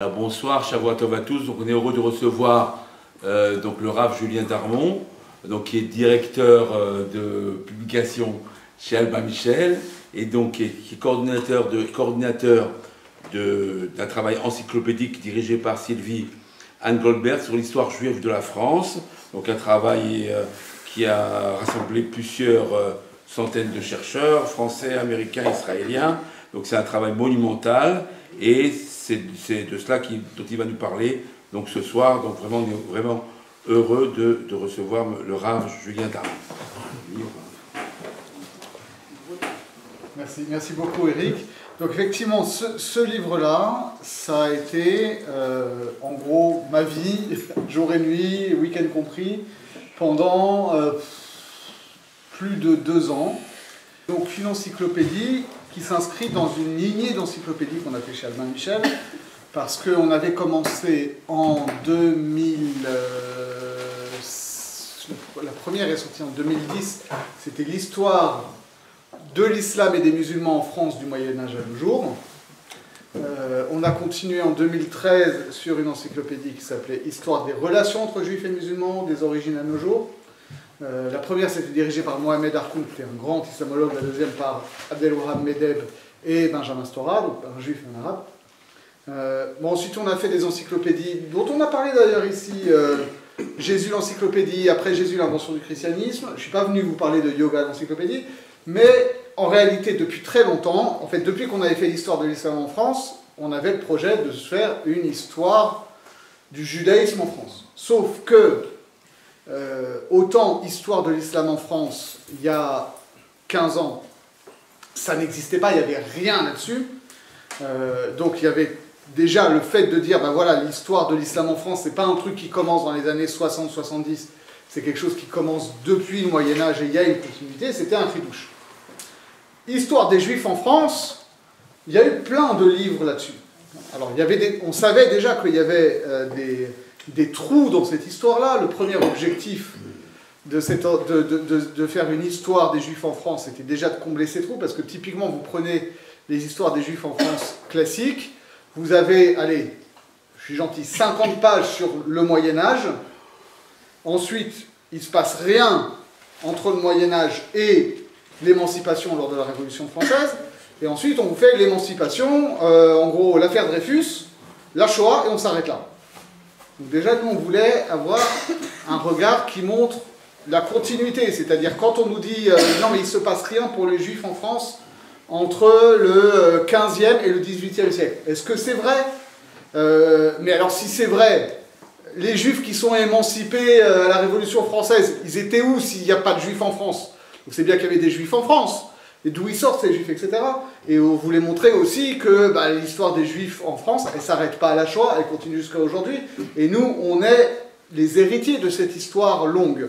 Alors, bonsoir, Shavua Tov à tous. Donc, on est heureux de recevoir donc, le Rav Julien Darmon, donc, qui est directeur de publication chez Albin Michel et donc qui est coordinateur d'un travail encyclopédique dirigé par Sylvie Anne Goldberg sur l'histoire juive de la France. Donc un travail qui a rassemblé plusieurs centaines de chercheurs, français, américains, israéliens. Donc c'est un travail monumental et c'est de cela dont il va nous parler donc ce soir. Donc vraiment, on est vraiment heureux de recevoir le Rav Julien Darmon. Merci beaucoup Eric. Donc effectivement, ce livre-là, ça a été en gros ma vie, jour et nuit, week-end compris, pendant plus de 2 ans. Donc une encyclopédie qui s'inscrit dans une lignée d'encyclopédies qu'on a fait chez Albin Michel, parce qu'on avait commencé en 2000... la première est sortie en 2010, c'était l'histoire de l'islam et des musulmans en France du Moyen-Âge à nos jours. On a continué en 2013 sur une encyclopédie qui s'appelait « Histoire des relations entre juifs et musulmans, des origines à nos jours ». La première, c'était dirigée par Mohamed Harkoun, qui était un grand islamologue, la deuxième par Abdelwahab Medeb et Benjamin Stora, donc un juif et un arabe. Ensuite, on a fait des encyclopédies, dont on a parlé d'ailleurs ici, Jésus l'encyclopédie, après Jésus l'invention du christianisme. Je ne suis pas venu vous parler de yoga l'encyclopédie, mais en réalité, depuis très longtemps, en fait, depuis qu'on avait fait l'histoire de l'islam en France, on avait le projet de se faire une histoire du judaïsme en France. Sauf que, autant histoire de l'islam en France, il y a 15 ans, ça n'existait pas, il n'y avait rien là-dessus. Donc il y avait déjà le fait de dire, ben voilà, l'histoire de l'islam en France, c'est pas un truc qui commence dans les années 60-70, c'est quelque chose qui commence depuis le Moyen-Âge et il y a une continuité, c'était un chidouche. Histoire des Juifs en France, il y a eu plein de livres là-dessus. Alors, on savait déjà qu'il y avait des trous dans cette histoire-là. Le premier objectif de faire une histoire des Juifs en France, c'était déjà de combler ces trous, parce que typiquement, vous prenez les histoires des Juifs en France classiques, vous avez, allez, je suis gentil, 50 pages sur le Moyen-Âge. Ensuite, il ne se passe rien entre le Moyen-Âge et l'émancipation lors de la Révolution française, et ensuite on vous fait l'émancipation, en gros l'affaire Dreyfus, la Shoah, et on s'arrête là. Donc déjà nous on voulait avoir un regard qui montre la continuité, c'est-à-dire quand on nous dit non mais il ne se passe rien pour les Juifs en France entre le 15e et le 18e siècle. Est-ce que c'est vrai? Mais alors si c'est vrai, les Juifs qui sont émancipés à la Révolution française, ils étaient où s'il n'y a pas de Juifs en France? Donc c'est bien qu'il y avait des Juifs en France, et d'où ils sortent ces Juifs, etc. Et on voulait montrer aussi que l'histoire des Juifs en France, elle ne s'arrête pas à la Shoah, elle continue jusqu'à aujourd'hui. Et nous, on est les héritiers de cette histoire longue.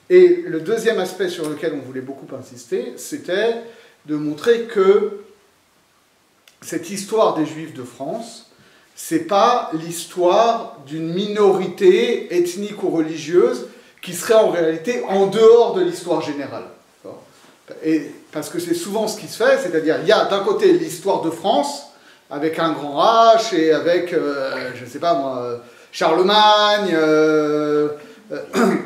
Et le deuxième aspect sur lequel on voulait beaucoup insister, c'était de montrer que cette histoire des Juifs de France, c'est pas l'histoire d'une minorité ethnique ou religieuse qui serait en réalité en dehors de l'histoire générale. Et parce que c'est souvent ce qui se fait, c'est-à-dire il y a d'un côté l'histoire de France, avec un grand H, et avec, je ne sais pas moi, Charlemagne,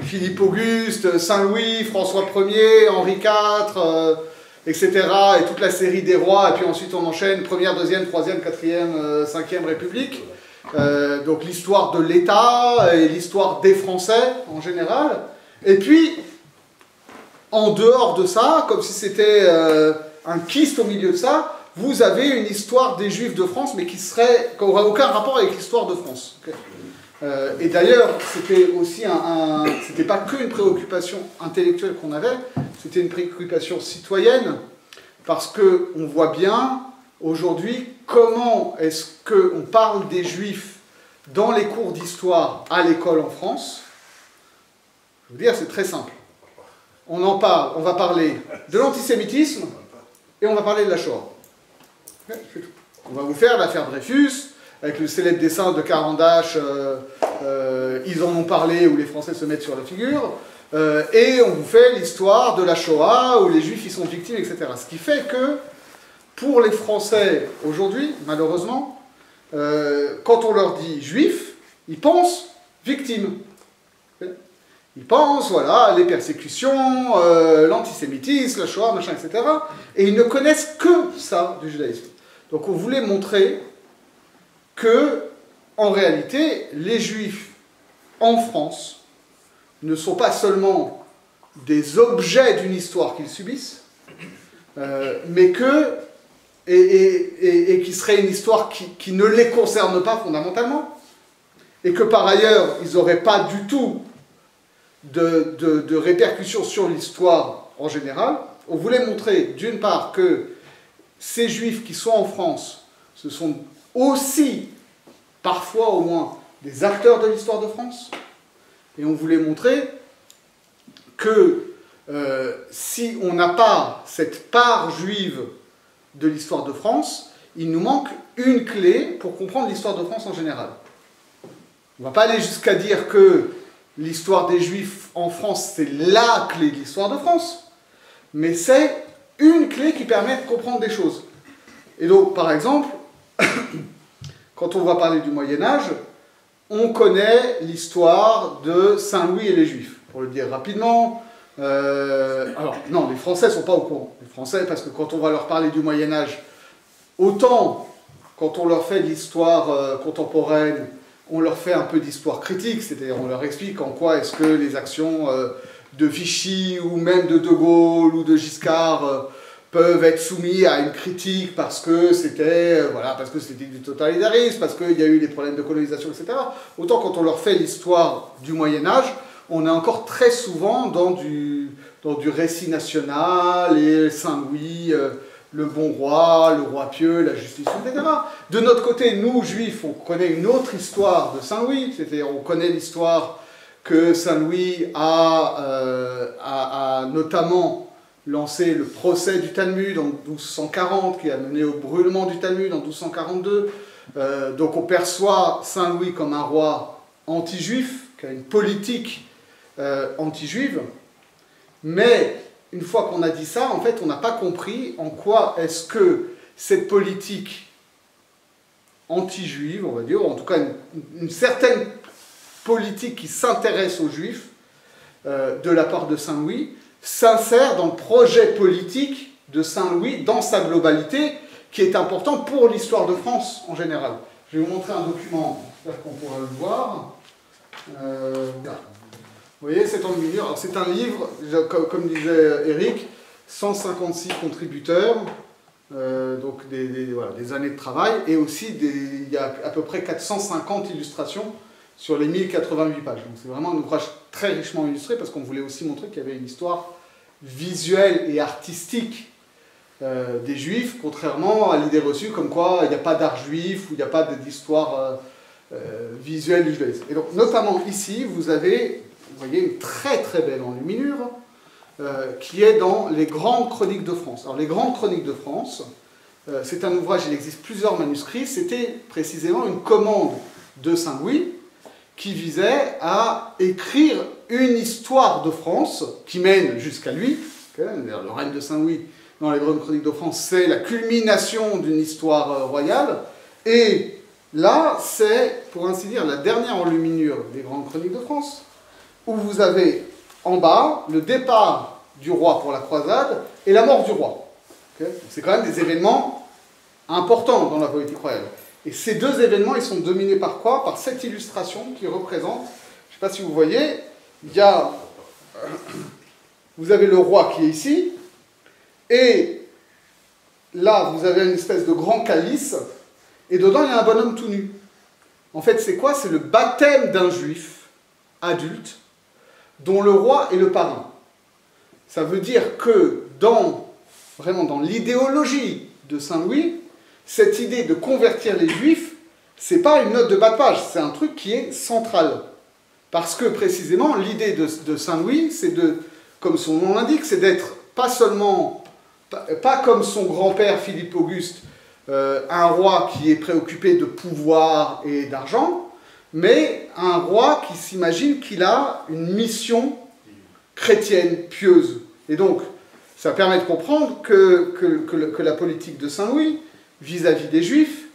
Philippe Auguste, Saint-Louis, François Ier, Henri IV, etc., et toute la série des rois, et puis ensuite on enchaîne première, deuxième, troisième, quatrième, cinquième République. Donc l'histoire de l'État et l'histoire des Français en général. Et puis, en dehors de ça, comme si c'était un kyste au milieu de ça, vous avez une histoire des Juifs de France, mais qui n'aurait aucun rapport avec l'histoire de France. Okay. Et d'ailleurs, c'était aussi c'était pas qu'une préoccupation intellectuelle qu'on avait, c'était une préoccupation citoyenne, parce qu'on voit bien aujourd'hui comment est-ce qu'on parle des Juifs dans les cours d'histoire à l'école en France. Je veux dire, c'est très simple. On en parle, on va parler de l'antisémitisme et on va parler de la Shoah. Okay, c'est tout. On va vous faire l'affaire Dreyfus, avec le célèbre dessin de Carandache, ils en ont parlé, où les Français se mettent sur la figure, et on vous fait l'histoire de la Shoah, où les Juifs y sont victimes, etc. Ce qui fait que, pour les Français aujourd'hui, malheureusement, quand on leur dit juif, ils pensent victime. Ils pensent, voilà, les persécutions, l'antisémitisme, la Shoah, machin, etc. Et ils ne connaissent que ça du judaïsme. Donc on voulait montrer que, en réalité, les juifs en France ne sont pas seulement des objets d'une histoire qu'ils subissent, mais que, et qui serait une histoire qui ne les concerne pas fondamentalement, et que par ailleurs, ils n'auraient pas du tout de répercussions sur l'histoire en général. On voulait montrer, d'une part, que ces juifs qui sont en France, ce sont aussi, parfois au moins, des acteurs de l'histoire de France. Et on voulait montrer que si on n'a pas cette part juive de l'histoire de France, il nous manque une clé pour comprendre l'histoire de France en général. On ne va pas aller jusqu'à dire que l'histoire des Juifs en France, c'est la clé de l'histoire de France, mais c'est une clé qui permet de comprendre des choses. Et donc, par exemple, quand on va parler du Moyen-Âge, on connaît l'histoire de Saint-Louis et les Juifs. Pour le dire rapidement, alors non, les Français ne sont pas au courant. Les Français, parce que quand on va leur parler du Moyen-Âge, autant quand on leur fait de l'histoire contemporaine, on leur fait un peu d'histoire critique, c'est-à-dire on leur explique en quoi est-ce que les actions de Vichy ou même de De Gaulle ou de Giscard peuvent être soumis à une critique parce que c'était du totalitarisme, parce qu'il y a eu des problèmes de colonisation, etc. Autant quand on leur fait l'histoire du Moyen-Âge, on est encore très souvent dans du récit national, et Saint-Louis, le bon roi, le roi pieux, la justice, etc. De notre côté, nous, juifs, on connaît une autre histoire de Saint-Louis, c'est-à-dire on connaît l'histoire que Saint-Louis a notamment lancé le procès du Talmud en 1240, qui a mené au brûlement du Talmud en 1242. Donc on perçoit Saint-Louis comme un roi anti-juif, qui a une politique anti-juive, mais une fois qu'on a dit ça, en fait, on n'a pas compris en quoi est-ce que cette politique anti-juive, on va dire, ou en tout cas une certaine politique qui s'intéresse aux juifs, de la part de Saint-Louis, s'insère dans le projet politique de Saint-Louis, dans sa globalité, qui est important pour l'histoire de France en général. Je vais vous montrer un document, j'espère qu'on pourra le voir. Vous voyez, c'est en milieu. Alors, c'est un livre, comme disait Eric, 156 contributeurs, donc des années de travail, et aussi il y a à peu près 450 illustrations sur les 1088 pages. Donc c'est vraiment un ouvrage très richement illustré, parce qu'on voulait aussi montrer qu'il y avait une histoire visuelle et artistique des Juifs, contrairement à l'idée reçue comme quoi il n'y a pas d'art juif, ou il n'y a pas d'histoire visuelle du judaïsme. Et donc, notamment ici, vous voyez une très très belle enluminure qui est dans les Grandes Chroniques de France. Alors les Grandes Chroniques de France, c'est un ouvrage, il existe plusieurs manuscrits, c'était précisément une commande de Saint-Louis qui visait à écrire une histoire de France qui mène jusqu'à lui. Le règne de Saint-Louis dans les Grandes Chroniques de France, c'est la culmination d'une histoire royale, et là, c'est, pour ainsi dire, la dernière enluminure des Grandes Chroniques de France, où vous avez en bas le départ du roi pour la croisade et la mort du roi. C'est quand même des événements importants dans la politique royale. Et ces deux événements, ils sont dominés par quoi? Par cette illustration qui représente, je ne sais pas si vous voyez, vous avez le roi qui est ici, et là, vous avez une espèce de grand calice, et dedans, il y a un bonhomme tout nu. En fait, c'est quoi? C'est le baptême d'un juif adulte, dont le roi est le parrain. Ça veut dire que vraiment dans l'idéologie de Saint-Louis, cette idée de convertir les juifs, c'est pas une note de bas de page, c'est un truc qui est central. Parce que précisément, l'idée de Saint-Louis, c'est comme son nom l'indique, c'est d'être pas comme son grand-père Philippe Auguste, un roi qui est préoccupé de pouvoir et d'argent, mais un roi qui s'imagine qu'il a une mission chrétienne, pieuse. Et donc, ça permet de comprendre que la politique de Saint-Louis, vis-à-vis des Juifs,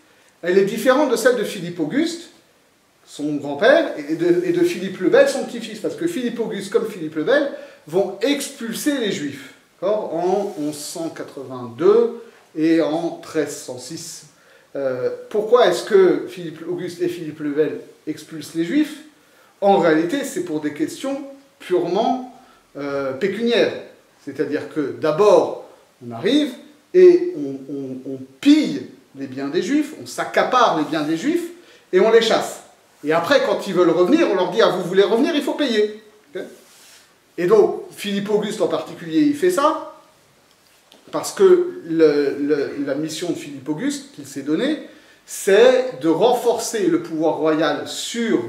elle est différente de celle de Philippe Auguste, son grand-père, et de Philippe le Bel, son petit-fils, parce que Philippe Auguste, comme Philippe le Bel, vont expulser les Juifs, en 1182 et en 1306. Pourquoi est-ce que Philippe Auguste et Philippe le Bel expulsent les Juifs? En réalité, c'est pour des questions purement pécuniaires. C'est-à-dire que d'abord, on arrive et on pille les biens des Juifs, on s'accapare les biens des Juifs et on les chasse. Et après, quand ils veulent revenir, on leur dit « Ah, vous voulez revenir, il faut payer. Okay » Et donc, Philippe Auguste en particulier, il fait ça, parce que la mission de Philippe Auguste, qu'il s'est donnée, c'est de renforcer le pouvoir royal sur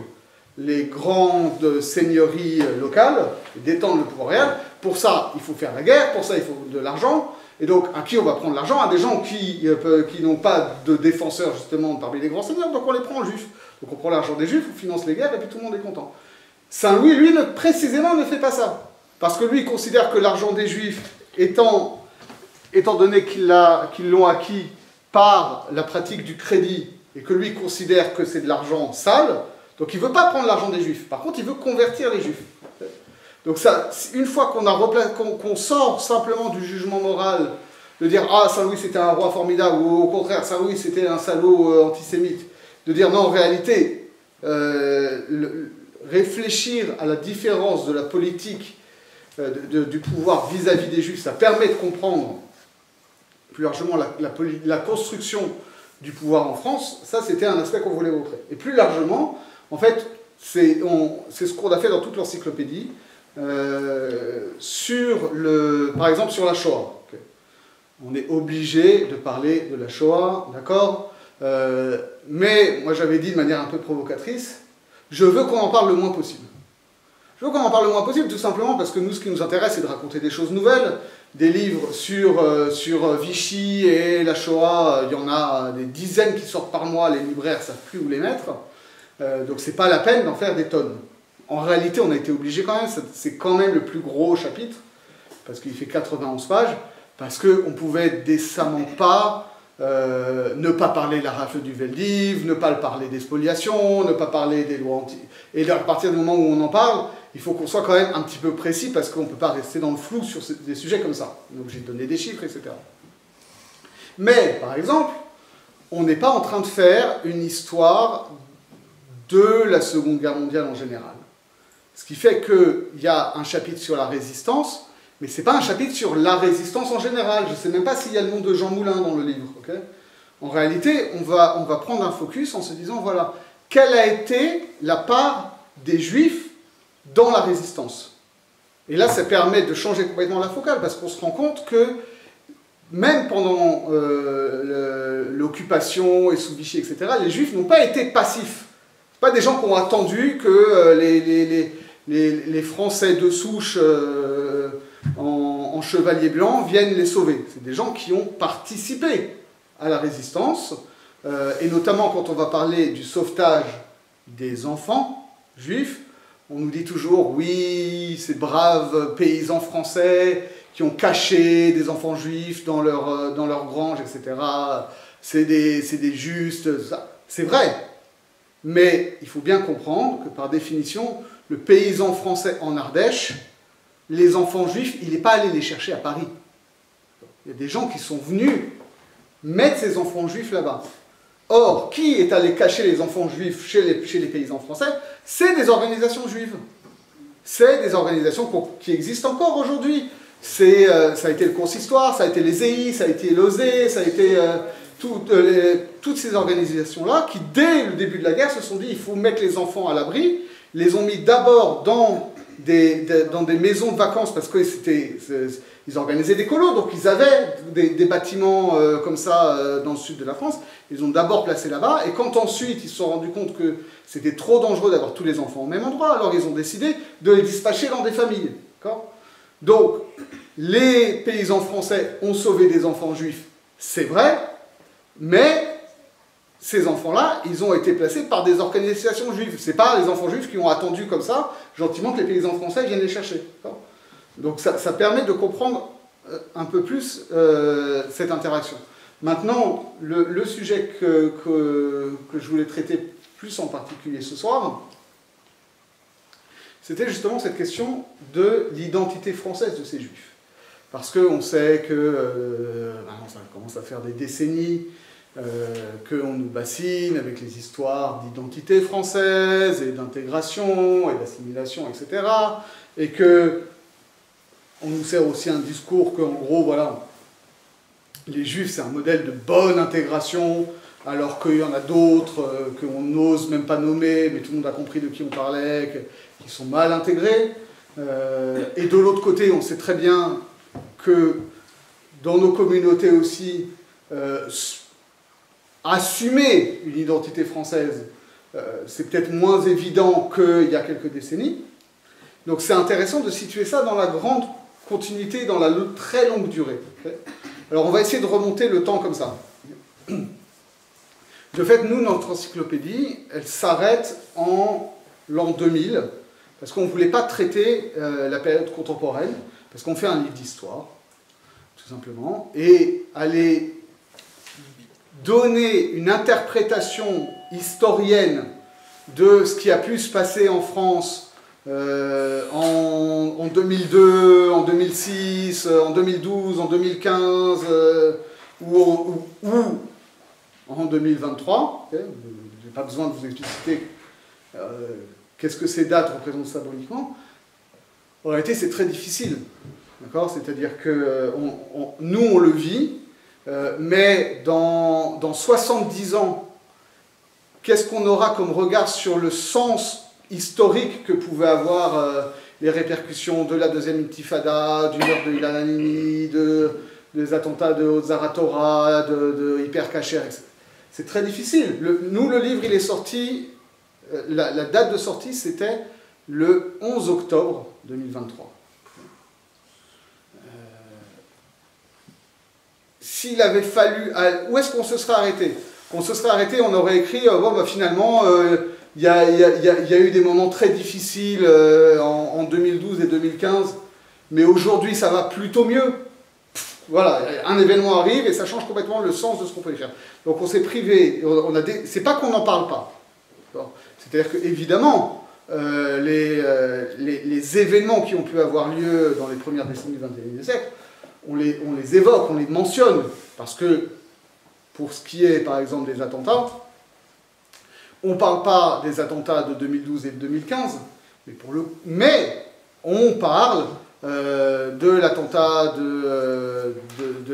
les grandes seigneuries locales, d'étendre le pouvoir royal. Pour ça, il faut faire la guerre, pour ça, il faut de l'argent. Et donc, à qui on va prendre l'argent? À des gens qui n'ont pas de défenseurs, justement, parmi les grands seigneurs, donc on les prend en juifs. Donc on prend l'argent des juifs, on finance les guerres, et puis tout le monde est content. Saint-Louis, lui, précisément, ne fait pas ça. Parce que lui, il considère que l'argent des juifs, étant donné qu'ils l'ont acquis par la pratique du crédit, et que lui considère que c'est de l'argent sale, donc il ne veut pas prendre l'argent des juifs. Par contre, il veut convertir les juifs. Donc ça, une fois qu'on sort simplement du jugement moral, de dire « Ah, Saint-Louis c'était un roi formidable » ou au contraire « Saint-Louis c'était un salaud antisémite », de dire « Non, en réalité, réfléchir à la différence de la politique du pouvoir vis-à-vis des Juifs, ça permet de comprendre plus largement la construction du pouvoir en France », ça c'était un aspect qu'on voulait montrer. Et plus largement, en fait, c'est ce qu'on a fait dans toute l'encyclopédie, par exemple sur la Shoah. Okay. On est obligé de parler de la Shoah, d'accord, mais moi j'avais dit de manière un peu provocatrice, je veux qu'on en parle le moins possible. Je veux qu'on en parle le moins possible, tout simplement parce que nous, ce qui nous intéresse, c'est de raconter des choses nouvelles, des livres sur Vichy et la Shoah, il y en a des dizaines qui sortent par mois, les libraires ne savent plus où les mettre, donc c'est pas la peine d'en faire des tonnes. En réalité, on a été obligé quand même, c'est quand même le plus gros chapitre, parce qu'il fait 91 pages, parce qu'on ne pouvait décemment pas ne pas parler de la rafle du Veldiv, ne pas parler des spoliations, ne pas parler des lois anti... Et à partir du moment où on en parle, il faut qu'on soit quand même un petit peu précis, parce qu'on ne peut pas rester dans le flou sur des sujets comme ça. Donc j'ai donné des chiffres, etc. Mais, par exemple, on n'est pas en train de faire une histoire de la Seconde Guerre mondiale en général. Ce qui fait qu'il y a un chapitre sur la résistance, mais ce n'est pas un chapitre sur la résistance en général. Je ne sais même pas s'il y a le nom de Jean Moulin dans le livre. Okay, en réalité, on va prendre un focus en se disant, voilà, quelle a été la part des Juifs dans la résistance? Et là, ça permet de changer complètement la focale, parce qu'on se rend compte que même pendant l'occupation et sous Vichy, etc., les Juifs n'ont pas été passifs. Ce pas des gens qui ont attendu que les Français de souche en chevalier blanc viennent les sauver. C'est des gens qui ont participé à la résistance, et notamment quand on va parler du sauvetage des enfants juifs, on nous dit toujours, oui, ces braves paysans français qui ont caché des enfants juifs dans leur grange, etc. C'est des justes, c'est vrai. Mais il faut bien comprendre que par définition, le paysan français en Ardèche, les enfants juifs, il n'est pas allé les chercher à Paris. Il y a des gens qui sont venus mettre ces enfants juifs là-bas. Or, qui est allé cacher les enfants juifs chez les paysans français? C'est des organisations juives. C'est des organisations qui existent encore aujourd'hui. Ça a été le consistoire, ça a été les EI, ça a été l'OSE, ça a été toutes ces organisations-là qui, dès le début de la guerre, se sont dit il faut mettre les enfants à l'abri, les ont mis d'abord dans des maisons de vacances, parce qu'ils organisaient des colos, donc ils avaient des bâtiments comme ça dans le sud de la France, ils ont d'abord placé là-bas, et quand ensuite ils se sont rendus compte que c'était trop dangereux d'avoir tous les enfants au même endroit, alors ils ont décidé de les dispatcher dans des familles. Donc, les paysans français ont sauvé des enfants juifs, c'est vrai, mais ces enfants-là, ils ont été placés par des organisations juives. Ce n'est pas les enfants juifs qui ont attendu comme ça, gentiment, que les paysans français viennent les chercher. Donc ça permet de comprendre un peu plus cette interaction. Maintenant, le sujet que je voulais traiter plus en particulier ce soir, c'était justement cette question de l'identité française de ces juifs. Parce qu'on sait que ça commence à faire des décennies qu'on nous bassine avec les histoires d'identité française et d'intégration et d'assimilation, etc. Et que on nous sert aussi un discours qu'en gros, voilà, les juifs c'est un modèle de bonne intégration, alors qu'il y en a d'autres qu'on n'ose même pas nommer, mais tout le monde a compris de qui on parlait, qui sont mal intégrés. Et de l'autre côté, on sait très bien que dans nos communautés aussi, assumer une identité française, c'est peut-être moins évident qu'il y a quelques décennies. Donc c'est intéressant de situer ça dans la grande continuité, dans la très longue durée. Alors on va essayer de remonter le temps comme ça. De fait, nous, notre encyclopédie, elle s'arrête en l'an 2000, parce qu'on ne voulait pas traiter la période contemporaine, parce qu'on fait un livre d'histoire, tout simplement, et aller donner une interprétation historienne de ce qui a pu se passer en France en 2002, en 2006, en 2012, en 2015, ou en 2023. Okay, je n'ai pas besoin de vous expliciter qu'est-ce que ces dates représentent symboliquement. En réalité, c'est très difficile. C'est-à-dire que nous, on le vit, mais dans 70 ans, qu'est-ce qu'on aura comme regard sur le sens historique que pouvaient avoir les répercussions de la deuxième intifada, du meurtre de Ilan Halimi, des attentats de Ozar Hatorah, de Hyper Cacher, etc. C'est très difficile. Nous, le livre, il est sorti, la date de sortie, c'était le 11 octobre 2023. S'il avait fallu... Où est-ce qu'on se serait arrêté? On se serait arrêté, on aurait écrit, bon, bah, finalement, il y a eu des moments très difficiles en 2012 et 2015, mais aujourd'hui, ça va plutôt mieux. Voilà, un événement arrive et ça change complètement le sens de ce qu'on peut faire. Donc on s'est privé, c'est pas qu'on n'en parle pas. C'est-à-dire qu'évidemment, les événements qui ont pu avoir lieu dans les premières décennies du XXIe siècle, on les évoque, on les mentionne, parce que pour ce qui est par exemple des attentats, on ne parle pas des attentats de 2012 et de 2015, mais on parle de l'attentat de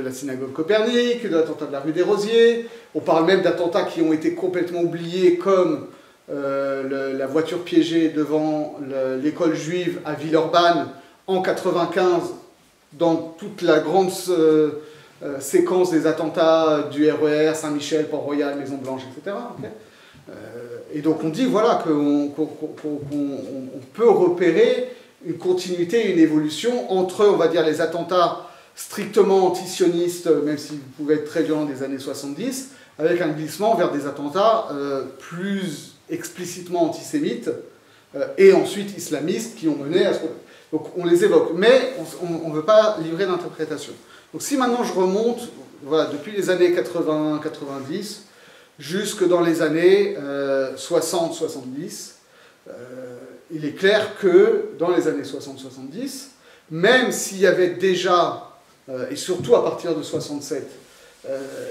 la synagogue Copernic, de l'attentat de la rue des Rosiers, on parle même d'attentats qui ont été complètement oubliés, comme la voiture piégée devant l'école juive à Villeurbanne en 1995, dans toute la grande séquence des attentats du RER, Saint-Michel, Port-Royal, Maison-Blanche, etc. Okay. Et donc on dit voilà, qu'on peut repérer une continuité, une évolution entre, on va dire, les attentats strictement antisionistes, même s'ils pouvaient être très violents des années 70, avec un glissement vers des attentats plus explicitement antisémites et ensuite islamistes qui ont mené à ce... Donc on les évoque, mais on ne veut pas livrer d'interprétation. Donc si maintenant je remonte, voilà, depuis les années 80-90 jusque dans les années 60-70, il est clair que dans les années 60-70, même s'il y avait déjà, et surtout à partir de 67,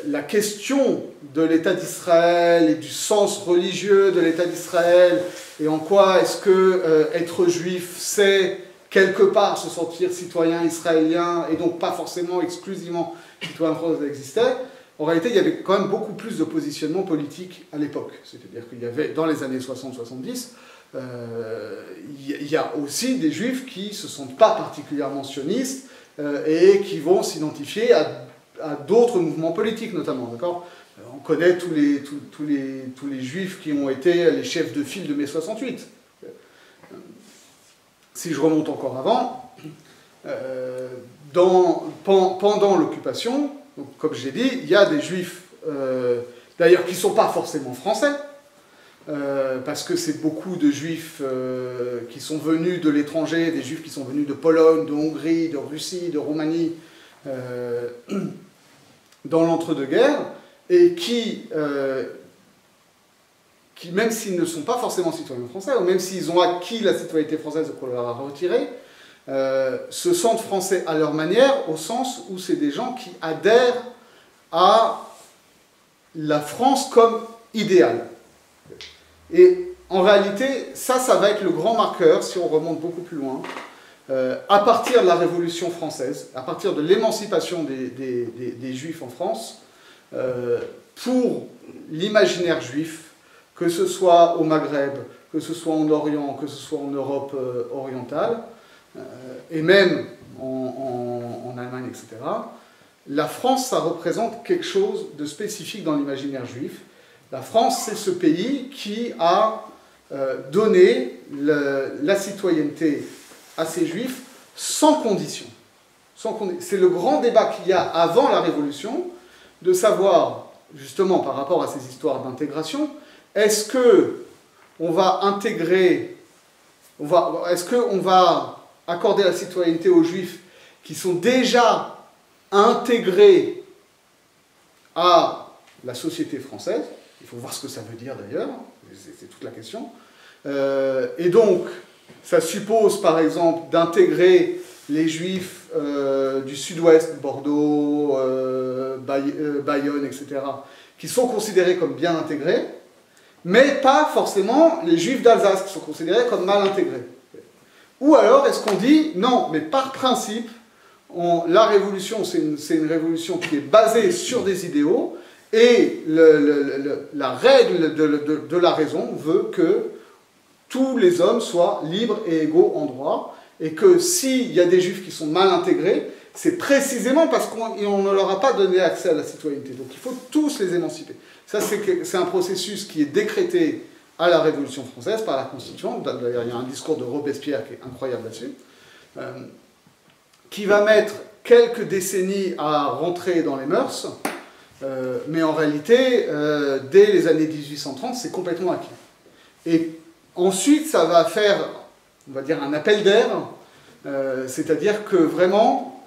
la question de l'État d'Israël et du sens religieux de l'État d'Israël, et en quoi est-ce que être juif, c'est quelque part se sentir citoyen israélien, et donc pas forcément exclusivement citoyen français existait, en réalité il y avait quand même beaucoup plus de positionnement politique à l'époque. C'est-à-dire qu'il y avait, dans les années 60-70, il y a aussi des juifs qui ne se sentent pas particulièrement sionistes et qui vont s'identifier à d'autres mouvements politiques notamment. On connaît tous les juifs qui ont été les chefs de file de mai 68. Si je remonte encore avant, pendant l'occupation, comme j'ai dit, il y a des juifs, d'ailleurs qui ne sont pas forcément français, parce que c'est beaucoup de juifs qui sont venus de l'étranger, des juifs qui sont venus de Pologne, de Hongrie, de Russie, de Roumanie, dans l'entre-deux-guerres, et qui, même s'ils ne sont pas forcément citoyens français, ou même s'ils ont acquis la citoyenneté française qu'on leur a retirée, se sentent français à leur manière, au sens où c'est des gens qui adhèrent à la France comme idéal. Et en réalité, ça va être le grand marqueur, si on remonte beaucoup plus loin, à partir de la Révolution française, à partir de l'émancipation des Juifs en France, pour l'imaginaire juif, que ce soit au Maghreb, que ce soit en Orient, que ce soit en Europe orientale, et même en Allemagne, etc., la France, ça représente quelque chose de spécifique dans l'imaginaire juif. La France, c'est ce pays qui a donné la citoyenneté à ces juifs sans condition. C'est le grand débat qu'il y a avant la Révolution, de savoir, justement par rapport à ces histoires d'intégration, est-ce qu'on va intégrer, est-ce qu'on va accorder la citoyenneté aux juifs qui sont déjà intégrés à la société française, il faut voir ce que ça veut dire d'ailleurs, c'est toute la question, et donc ça suppose par exemple d'intégrer les juifs du sud-ouest, Bordeaux, Bayonne, etc., qui sont considérés comme bien intégrés, mais pas forcément les juifs d'Alsace qui sont considérés comme mal intégrés. Ou alors est-ce qu'on dit non, mais par principe, la révolution, c'est une révolution qui est basée sur des idéaux, et la règle de la raison veut que tous les hommes soient libres et égaux en droit, et que s'il y a des juifs qui sont mal intégrés, c'est précisément parce qu'on ne leur a pas donné accès à la citoyenneté. Donc il faut tous les émanciper. Ça, c'est un processus qui est décrété à la Révolution française par la Constituante. D'ailleurs, il y a un discours de Robespierre qui est incroyable là-dessus, qui va mettre quelques décennies à rentrer dans les mœurs, mais en réalité, dès les années 1830, c'est complètement acquis. Et ensuite, ça va faire, on va dire, un appel d'air, c'est-à-dire que vraiment,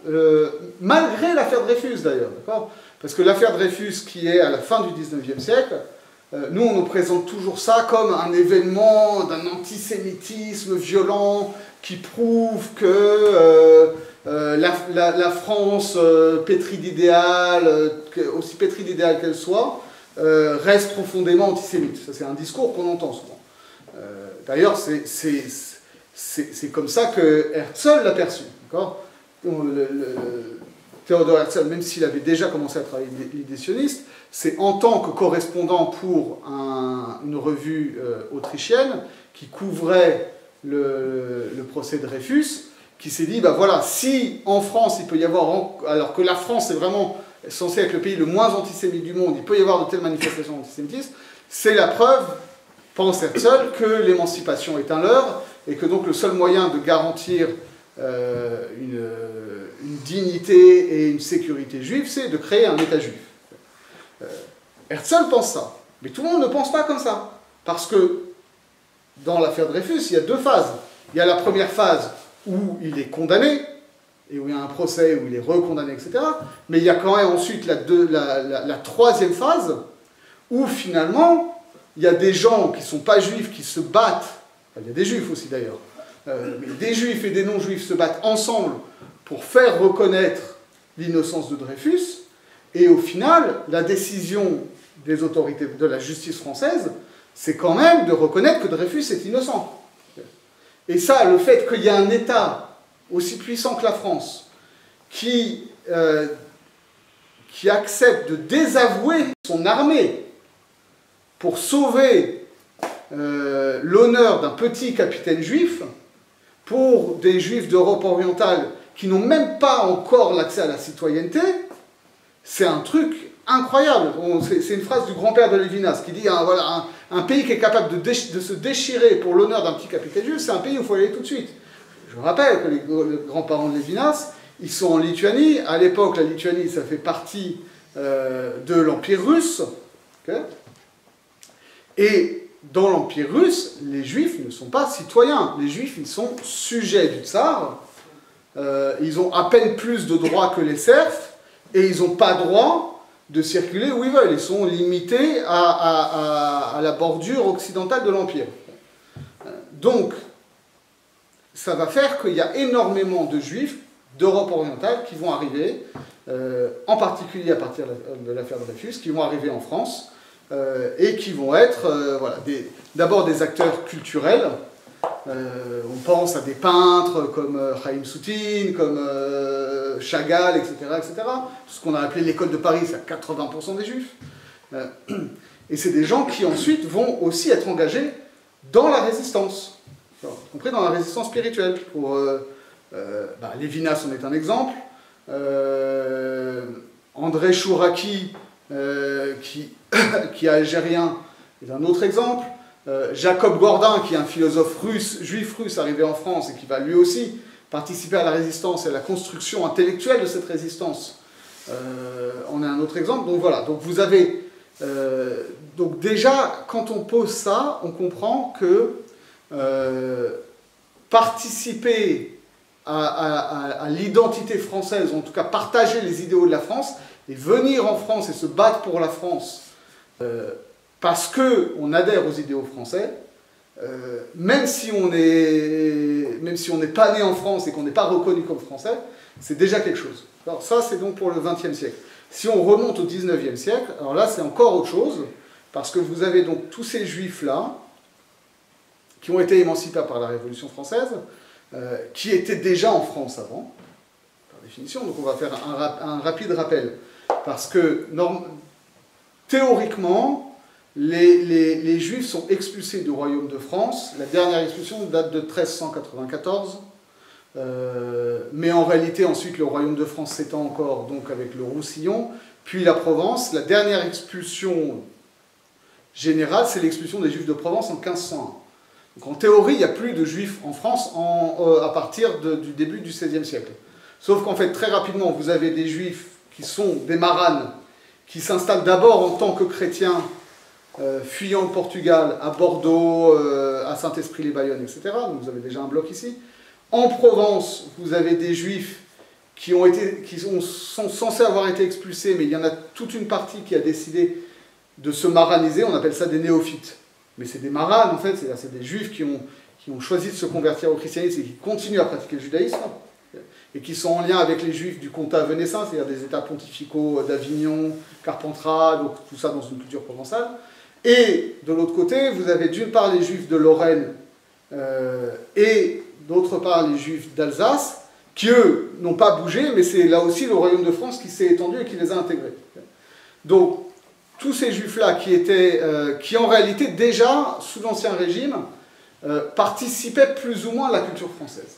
malgré l'affaire Dreyfus d'ailleurs, d'accord ? Parce que l'affaire Dreyfus, qui est à la fin du 19e siècle, nous, on nous présente toujours ça comme un événement d'un antisémitisme violent qui prouve que la France, pétrie d'idéal, aussi pétrie d'idéal qu'elle soit, reste profondément antisémite. Ça, c'est un discours qu'on entend souvent. D'ailleurs, c'est comme ça que Herzl l'a perçu. Théodore Herzl, même s'il avait déjà commencé à travailler l'idée sioniste, c'est en tant que correspondant pour une revue autrichienne qui couvrait le procès de Dreyfus, qui s'est dit, bah voilà, si en France il peut y avoir, alors que la France est vraiment censée être le pays le moins antisémite du monde, il peut y avoir de telles manifestations d'antisémitisme, c'est la preuve, pense Herzl, que l'émancipation est un leurre, et que donc le seul moyen de garantir une dignité et une sécurité juive, c'est de créer un État juif. Herzl pense ça, mais tout le monde ne pense pas comme ça, parce que dans l'affaire Dreyfus, il y a deux phases. Il y a la première phase où il est condamné, et où il y a un procès, où il est recondamné, etc. Mais il y a quand même ensuite la troisième phase, où finalement, il y a des gens qui ne sont pas juifs, qui se battent, enfin, il y a des juifs aussi d'ailleurs, mais des juifs et des non-juifs se battent ensemble pour faire reconnaître l'innocence de Dreyfus, et au final, la décision des autorités de la justice française, c'est quand même de reconnaître que Dreyfus est innocent. Et ça, le fait qu'il y ait un État aussi puissant que la France, qui accepte de désavouer son armée pour sauver l'honneur d'un petit capitaine juif, pour des juifs d'Europe orientale qui n'ont même pas encore l'accès à la citoyenneté, c'est un truc incroyable. C'est une phrase du grand-père de Lévinas qui dit voilà, un pays qui est capable de se déchirer pour l'honneur d'un petit capitaine juif, c'est un pays où il faut aller tout de suite. Je rappelle que les grands-parents de Lévinas, ils sont en Lituanie. À l'époque, la Lituanie, ça fait partie de l'Empire russe. Okay, et dans l'Empire russe, les Juifs ne sont pas citoyens. Les Juifs, ils sont sujets du tsar. Ils ont à peine plus de droits que les serfs. Et ils n'ont pas droit de circuler où ils veulent. Ils sont limités à la bordure occidentale de l'Empire. Donc, ça va faire qu'il y a énormément de Juifs d'Europe orientale qui vont arriver, en particulier à partir de l'affaire Dreyfus, qui vont arriver en France et qui vont être voilà, d'abord des acteurs culturels. On pense à des peintres comme Chaim Soutine, comme Chagall, etc., etc. Ce qu'on a appelé l'école de Paris, c'est à 80% des Juifs. Et c'est des gens qui ensuite vont aussi être engagés dans la résistance, y compris dans la résistance spirituelle. Lévinas en est un exemple. André Chouraki, qui est algérien, est un autre exemple. Jacob Gordin, qui est un philosophe russe, juif russe arrivé en France et qui va lui aussi participer à la résistance et à la construction intellectuelle de cette résistance, en est un autre exemple. Donc voilà, donc vous avez... donc déjà, quand on pose ça, on comprend que participer à l'identité française, ou en tout cas partager les idéaux de la France, et venir en France et se battre pour la France, parce qu'on adhère aux idéaux français, même si on n'est pas né en France et qu'on n'est pas reconnu comme français, c'est déjà quelque chose. Alors ça, c'est donc pour le XXe siècle. Si on remonte au XIXe siècle, alors là, c'est encore autre chose, parce que vous avez donc tous ces juifs-là, qui ont été émancipés par la Révolution française, qui étaient déjà en France avant, par définition, donc on va faire un rapide rappel, parce que théoriquement, les Juifs sont expulsés du royaume de France. La dernière expulsion date de 1394. Mais en réalité, ensuite, le royaume de France s'étend encore donc avec le Roussillon, puis la Provence. La dernière expulsion générale, c'est l'expulsion des Juifs de Provence en 1501. Donc en théorie, il n'y a plus de Juifs en France à partir du début du XVIe siècle. Sauf qu'en fait, très rapidement, vous avez des Juifs qui sont des maranes, qui s'installent d'abord en tant que chrétiens, fuyant le Portugal, à Bordeaux, à Saint-Esprit-les-Bayonnes, etc. Donc vous avez déjà un bloc ici. En Provence, vous avez des Juifs qui sont censés avoir été expulsés, mais il y en a toute une partie qui a décidé de se maraniser. On appelle ça des néophytes. Mais c'est des maranes, en fait, c'est des Juifs qui ont choisi de se convertir au christianisme et qui continuent à pratiquer le judaïsme, et qui sont en lien avec les Juifs du comtat venessin, c'est-à-dire des états pontificaux d'Avignon, Carpentras, donc tout ça dans une culture provençale. Et de l'autre côté, vous avez d'une part les Juifs de Lorraine et d'autre part les Juifs d'Alsace, qui eux n'ont pas bougé, mais c'est là aussi le royaume de France qui s'est étendu et qui les a intégrés. Donc tous ces Juifs-là qui en réalité déjà, sous l'Ancien Régime, participaient plus ou moins à la culture française.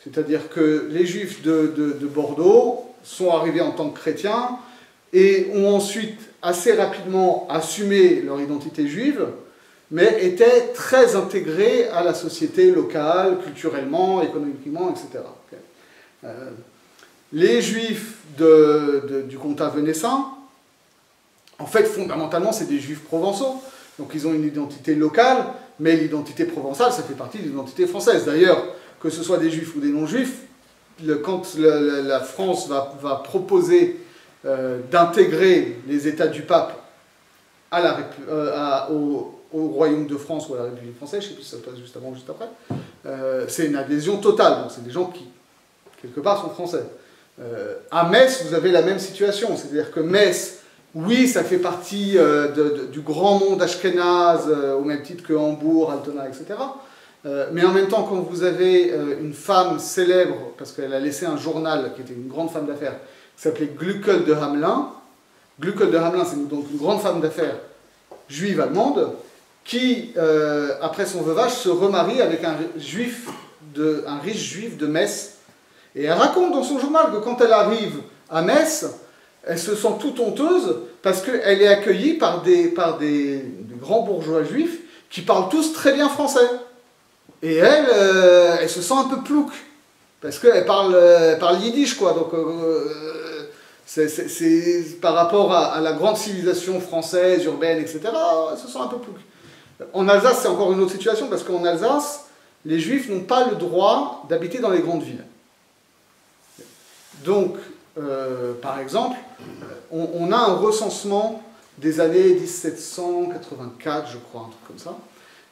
C'est-à-dire que les Juifs de Bordeaux sont arrivés en tant que chrétiens et ont ensuite assez rapidement assumé leur identité juive, mais étaient très intégrés à la société locale, culturellement, économiquement, etc. Les Juifs du comtat venessin, en fait, fondamentalement, c'est des Juifs provençaux. Donc ils ont une identité locale, mais l'identité provençale, ça fait partie de l'identité française. D'ailleurs, que ce soit des Juifs ou des non-Juifs, quand la France va proposer d'intégrer les États du pape au royaume de France ou à la République française, je ne sais plus si ça passe juste avant ou juste après, c'est une adhésion totale. Donc c'est des gens qui, quelque part, sont français. À Metz, vous avez la même situation. C'est-à-dire que Metz, oui, ça fait partie du grand monde ashkénaze, au même titre que Hambourg, Altona, etc. Mais en même temps, quand vous avez une femme célèbre, parce qu'elle a laissé un journal, qui était une grande femme d'affaires, qui s'appelait Gluckel de Hamelin. Gluckel de Hamelin, c'est donc une grande femme d'affaires juive allemande, qui, après son veuvage, se remarie avec un riche juif de Metz. Et elle raconte dans son journal que quand elle arrive à Metz, elle se sent toute honteuse parce qu'elle est accueillie par des grands bourgeois juifs qui parlent tous très bien français. Et elle se sent un peu plouc, parce qu'elle parle yiddish, quoi. Donc, c'est par rapport à la grande civilisation française, urbaine, etc., elle se sent un peu plouc. En Alsace, c'est encore une autre situation, parce qu'en Alsace, les Juifs n'ont pas le droit d'habiter dans les grandes villes. Donc, par exemple, on a un recensement des années 1784, je crois, un truc comme ça,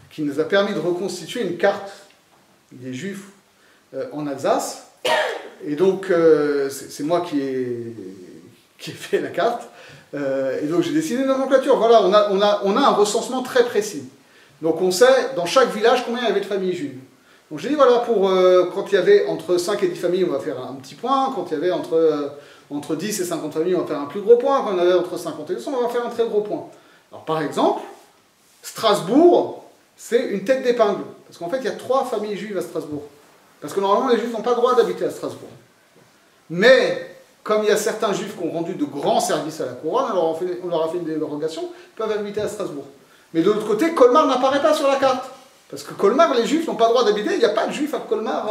qui nous a permis de reconstituer une carte des Juifs en Alsace. Et donc, c'est moi qui ai fait la carte. Et donc, j'ai dessiné une nomenclature. Voilà, on a un recensement très précis. Donc, on sait, dans chaque village, combien il y avait de familles juives. Donc, j'ai dit, voilà, quand il y avait entre 5 et 10 familles, on va faire un petit point. Quand il y avait entre 10 et 50 familles, on va faire un plus gros point. Quand il y en avait entre 50 et 200, on va faire un très gros point. Alors, par exemple, Strasbourg, c'est une tête d'épingle. Parce qu'en fait, il y a 3 familles juives à Strasbourg. Parce que normalement, les Juifs n'ont pas le droit d'habiter à Strasbourg. Mais, comme il y a certains Juifs qui ont rendu de grands services à la couronne, alors on leur a fait une dérogation, ils peuvent habiter à Strasbourg. Mais de l'autre côté, Colmar n'apparaît pas sur la carte. Parce que Colmar, les Juifs n'ont pas le droit d'habiter. Il n'y a pas de Juifs à Colmar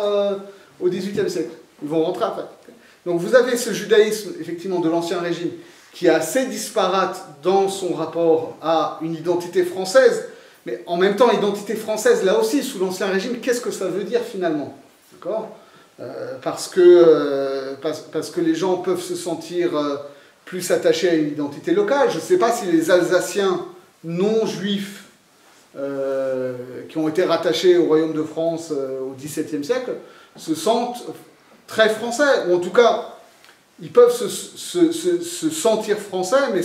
au XVIIIe siècle. Ils vont rentrer après. Donc vous avez ce judaïsme, effectivement, de l'Ancien Régime, qui est assez disparate dans son rapport à une identité française. Mais en même temps, identité française, là aussi, sous l'Ancien Régime, qu'est-ce que ça veut dire finalement? D'accord, parce que les gens peuvent se sentir plus attachés à une identité locale. Je ne sais pas si les Alsaciens non-juifs qui ont été rattachés au Royaume de France au XVIIe siècle se sentent très français, ou en tout cas, ils peuvent se sentir français, mais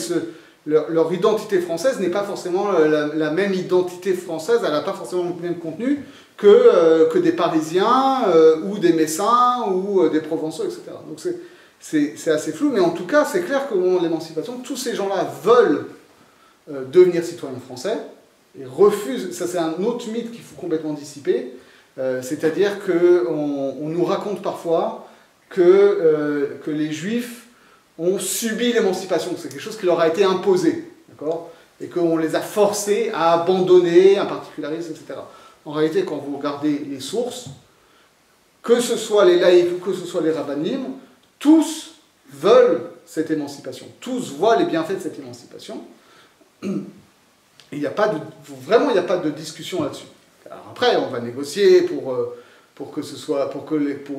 leur identité française n'est pas forcément la même identité française, elle n'a pas forcément le même contenu que des Parisiens, ou des Messins, ou des Provençaux, etc. Donc c'est assez flou, mais en tout cas, c'est clair qu'au moment de l'émancipation, tous ces gens-là veulent devenir citoyens français, et refusent, ça c'est un autre mythe qu'il faut complètement dissiper, c'est-à-dire qu'on nous raconte parfois que les Juifs ont subi l'émancipation, c'est quelque chose qui leur a été imposé, d'accord, et qu'on les a forcés à abandonner un particularisme, etc. En réalité, quand vous regardez les sources, que ce soit les laïcs ou que ce soit les rabbinim, tous veulent cette émancipation, tous voient les bienfaits de cette émancipation. Il n'y a pas de discussion là-dessus. Après, on va négocier pour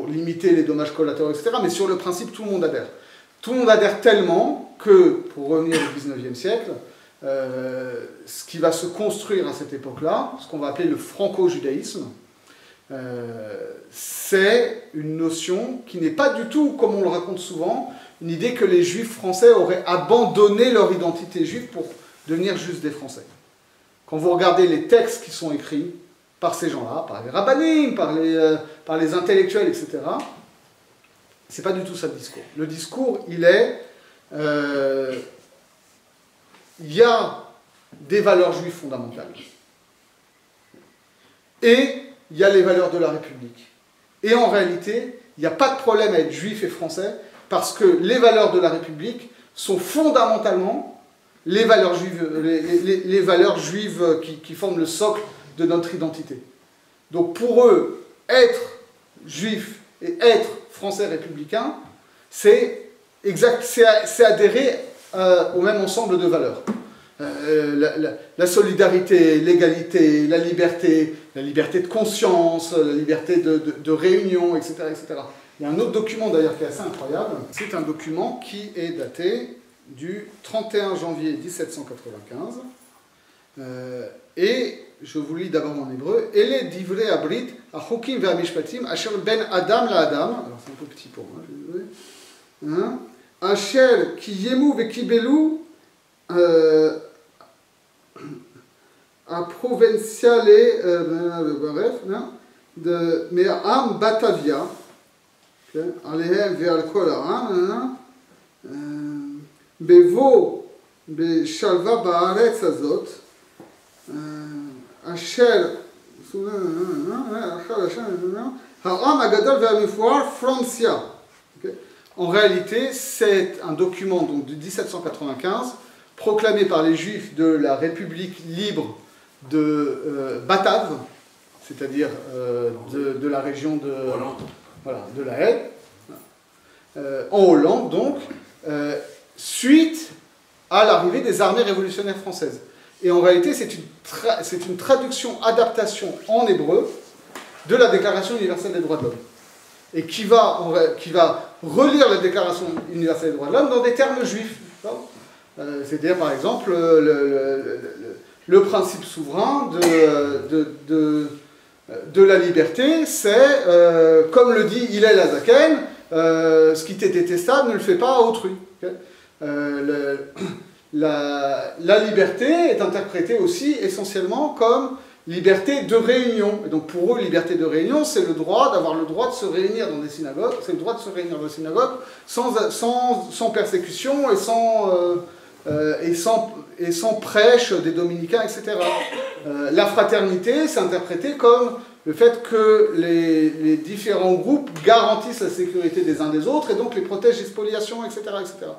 limiter les dommages collatéraux, etc. Mais sur le principe, tout le monde adhère. Tout le monde adhère tellement que, pour revenir au XIXe siècle, ce qui va se construire à cette époque-là, ce qu'on va appeler le franco-judaïsme, c'est une notion qui n'est pas du tout, comme on le raconte souvent, une idée que les Juifs français auraient abandonné leur identité juive pour devenir juste des Français. Quand vous regardez les textes qui sont écrits par ces gens-là, par les rabbinim, par les intellectuels, etc., c'est pas du tout ça le discours. Le discours, il y a des valeurs juives fondamentales. Et il y a les valeurs de la République. Et en réalité, il n'y a pas de problème à être juif et français, parce que les valeurs de la République sont fondamentalement les valeurs juives qui forment le socle de notre identité. Donc pour eux, être juif et être français républicain, c'est adhérer au même ensemble de valeurs. La solidarité, l'égalité, la liberté de conscience, la liberté de réunion, etc., etc. Il y a un autre document d'ailleurs qui est assez incroyable. C'est un document qui est daté du 31 janvier 1795. Et je vous lis d'abord en hébreu. Ele divrei abrit hachokim ve'amishpatim asher ben adam la adam. Alors c'est un peu petit pour moi. Asher ki yemu ve'kibelu a provinciale de me'am Batavia. עליהם ועל כל העם, בבוא בשלווה בארץ הזאת, אשר העם הגדול והמפואר פרנסיה. En réalité, c'est un document donc, de 1795 proclamé par les Juifs de la République libre de Batave, c'est-à-dire de la région de la Haye, en Hollande donc, suite à l'arrivée des armées révolutionnaires françaises. Et en réalité, c'est une traduction, adaptation en hébreu de la Déclaration universelle des droits de l'homme. et qui va relire la Déclaration universelle des droits de l'homme dans des termes juifs. C'est-à-dire, par exemple, le principe souverain de la liberté, c'est, comme le dit Hillel Azaken, ce qui t'est détestable, ne le fais pas à autrui. Okay, la liberté est interprétée aussi essentiellement comme liberté de réunion. Et donc pour eux, liberté de réunion, c'est d'avoir le droit de se réunir dans des synagogues, c'est le droit de se réunir dans des synagogues sans persécution et sans prêche des dominicains, etc. La fraternité, c'est interprété comme le fait que les différents groupes garantissent la sécurité des uns des autres et donc les protègent des spoliations, etc., etc.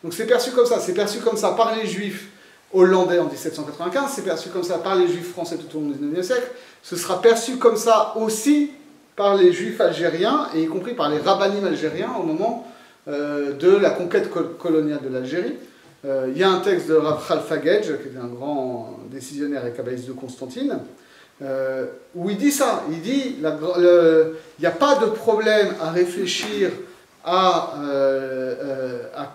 Donc c'est perçu comme ça. C'est perçu comme ça par les juifs hollandais en 1795, c'est perçu comme ça par les juifs français tout au long du XIXe siècle, ce sera perçu comme ça aussi par les juifs algériens, et y compris par les rabbinim algériens au moment de la conquête coloniale de l'Algérie. Il y a un texte de Rav Khalfa Gedge, qui est un grand décisionnaire et kabbaliste de Constantine, où il dit ça, il dit il n'y a pas de problème à réfléchir à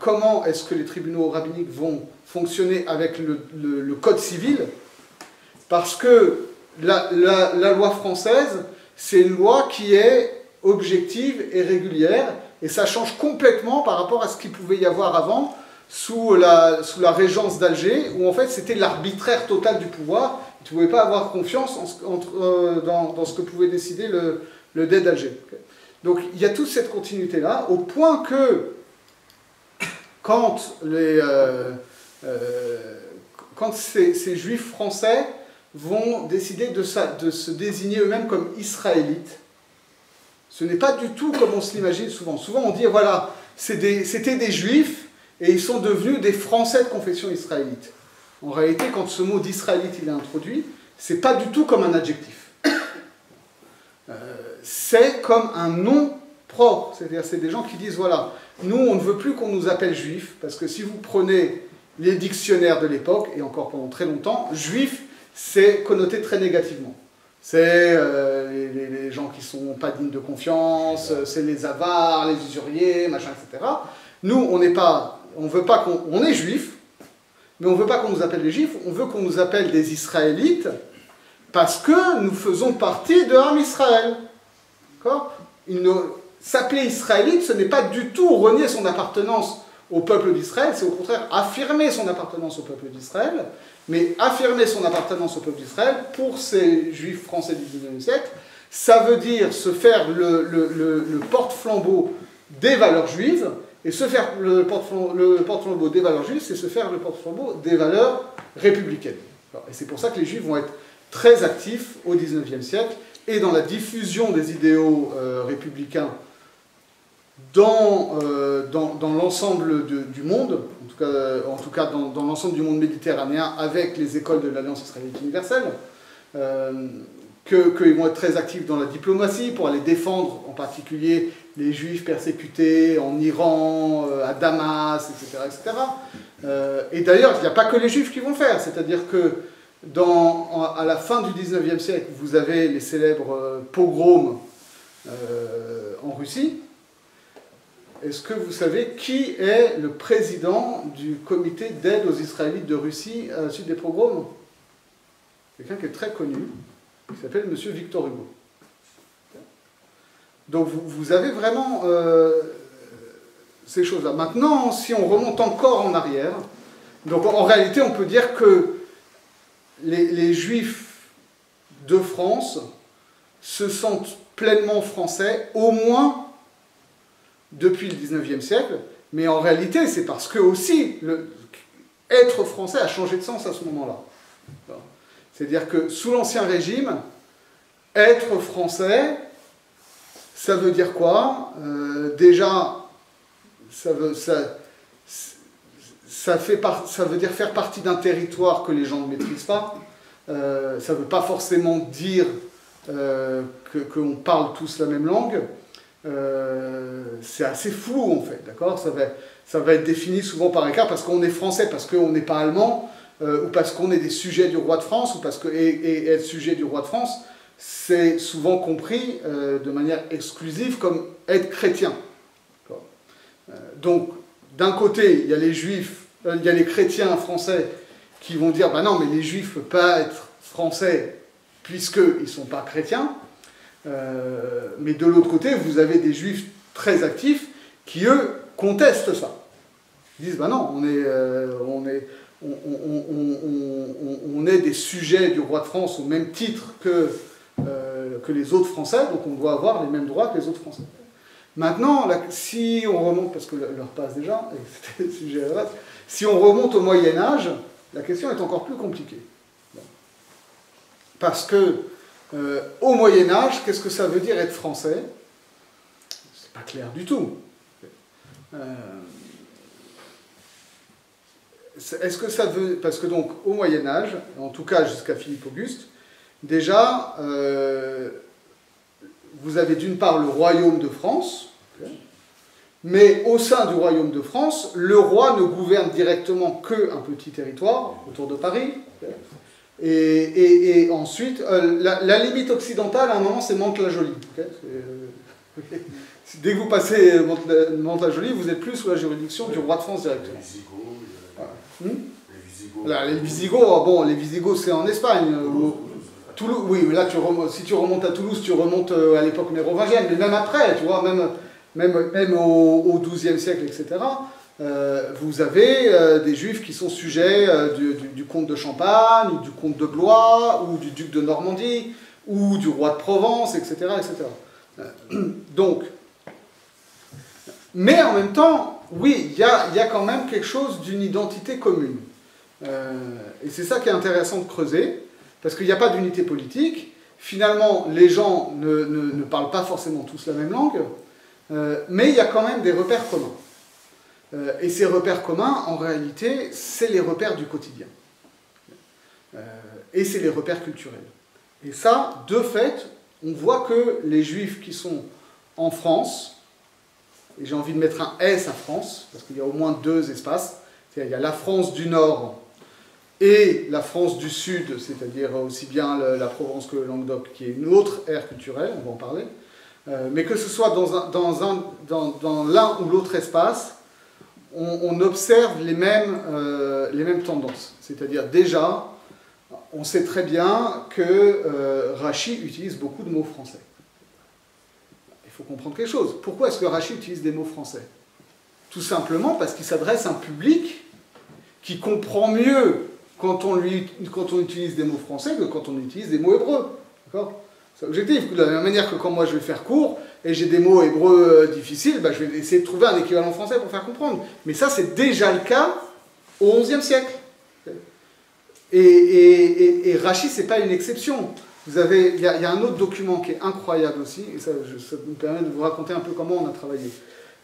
comment est-ce que les tribunaux rabbiniques vont fonctionner avec le code civil, parce que la loi française, c'est une loi qui est objective et régulière, et ça change complètement par rapport à ce qu'il pouvait y avoir avant, sous la régence d'Alger, où en fait c'était l'arbitraire total du pouvoir. Tu ne pouvais pas avoir confiance dans ce que pouvait décider le dé d'Alger. Donc il y a toute cette continuité-là, au point que quand ces juifs français vont décider de se désigner eux-mêmes comme israélites, ce n'est pas du tout comme on se l'imagine souvent. Souvent on dit, voilà, c'était des juifs, et ils sont devenus des Français de confession israélite. En réalité, quand ce mot d'israélite il est introduit, c'est pas du tout comme un adjectif. C'est comme un nom propre. C'est-à-dire, c'est des gens qui disent, voilà, nous, on ne veut plus qu'on nous appelle juifs, parce que si vous prenez les dictionnaires de l'époque, et encore pendant très longtemps, juif, c'est connoté très négativement. C'est les gens qui sont pas dignes de confiance, c'est les avares, les usuriers, machin, etc. Nous, on est juifs, mais on ne veut pas qu'on nous appelle les juifs, on veut qu'on nous appelle des israélites, parce que nous faisons partie de Am Israël. D'accord ? S'appeler israélite, ce n'est pas du tout renier son appartenance au peuple d'Israël, c'est au contraire affirmer son appartenance au peuple d'Israël, mais affirmer son appartenance au peuple d'Israël, pour ces juifs français du XIXe siècle, ça veut dire se faire le porte-flambeau des valeurs juives. Et se faire le porte-flambeau des valeurs juives, c'est se faire le porte-flambeau des valeurs républicaines. Et c'est pour ça que les juifs vont être très actifs au XIXe siècle et dans la diffusion des idéaux républicains dans l'ensemble du monde, en tout cas dans l'ensemble du monde méditerranéen, avec les écoles de l'Alliance israélite universelle, qu'ils vont être très actifs dans la diplomatie pour aller défendre en particulier les juifs persécutés en Iran, à Damas, etc. etc. Et d'ailleurs, il n'y a pas que les juifs qui vont le faire, c'est-à-dire que à la fin du XIXe siècle, vous avez les célèbres pogroms en Russie. Est-ce que vous savez qui est le président du comité d'aide aux Israélites de Russie à la suite des pogroms? Quelqu'un qui est très connu, qui s'appelle M. Victor Hugo. Donc vous avez vraiment ces choses-là. Maintenant, si on remonte encore en arrière, donc en réalité on peut dire que les Juifs de France se sentent pleinement français, au moins depuis le XIXe siècle, mais en réalité c'est parce que aussi être français a changé de sens à ce moment-là. C'est-à-dire que sous l'Ancien Régime, être français, ça veut dire quoi? Déjà, ça veut dire faire partie d'un territoire que les gens ne maîtrisent pas. Ça ne veut pas forcément dire qu'on parle tous la même langue. C'est assez flou en fait, d'accord? Ça va être défini souvent par écart parce qu'on est français, parce qu'on n'est pas allemand, ou parce qu'on est des sujets du roi de France, ou et être sujet du roi de France c'est souvent compris de manière exclusive comme être chrétien. Donc, d'un côté, il y a les juifs, il y a les chrétiens français qui vont dire, bah non, mais les juifs ne peuvent pas être français puisqu'ils ne sont pas chrétiens. Mais de l'autre côté, vous avez des juifs très actifs qui, eux, contestent ça. Ils disent, bah non, on est des sujets du roi de France au même titre que les autres Français, donc on doit avoir les mêmes droits que les autres Français. Maintenant, si on remonte, parce que l'heure passe déjà, et c'était le sujet à la base, si on remonte au Moyen-Âge, la question est encore plus compliquée. Parce que, au Moyen-Âge, qu'est-ce que ça veut dire être français? C'est pas clair du tout. Est-ce que ça veut... Parce que donc, au Moyen-Âge, en tout cas jusqu'à Philippe Auguste, déjà, vous avez d'une part le royaume de France, mais au sein du royaume de France, le roi ne gouverne directement qu'un petit territoire autour de Paris. Et ensuite, la limite occidentale, à un moment, c'est Mantes-la-Jolie. Dès que vous passez Mantes-la-Jolie, vous n'êtes plus sous la juridiction du roi de France directement. Les Visigoths, bon, les Visigoths, c'est en Espagne. Toulouse, oui, mais là, si tu remontes à Toulouse, tu remontes à l'époque mérovingienne, mais même après, tu vois, même au XIIe siècle, etc., vous avez des juifs qui sont sujets du comte de Champagne, ou du comte de Blois, ou du duc de Normandie, ou du roi de Provence, etc., etc. Donc, mais en même temps, oui, il y a quand même quelque chose d'une identité commune. Et c'est ça qui est intéressant de creuser, parce qu'il n'y a pas d'unité politique. Finalement, les gens ne parlent pas forcément tous la même langue, mais il y a quand même des repères communs. Et ces repères communs, en réalité, c'est les repères du quotidien. Et c'est les repères culturels. Et ça, de fait, on voit que les juifs qui sont en France, et j'ai envie de mettre un S à France, parce qu'il y a au moins deux espaces, c'est-à-dire il y a la France du Nord et la France du Sud, c'est-à-dire aussi bien la Provence que le Languedoc, qui est une autre ère culturelle, on va en parler, mais que ce soit dans l'un ou l'autre espace, on observe les mêmes tendances. C'est-à-dire déjà, on sait très bien que Rachid utilise beaucoup de mots français. Il faut comprendre quelque chose. Pourquoi est-ce que Rachid utilise des mots français? Tout simplement parce qu'il s'adresse à un public qui comprend mieux quand on utilise des mots français que quand on utilise des mots hébreux. D'accord? C'est objectif. De la même manière que quand moi je vais faire cours et j'ai des mots hébreux difficiles, je vais essayer de trouver un équivalent français pour faire comprendre. Mais ça, c'est déjà le cas au XIe siècle. Et Rachid, ce n'est pas une exception. Il y a un autre document qui est incroyable aussi, et ça me permet de vous raconter un peu comment on a travaillé.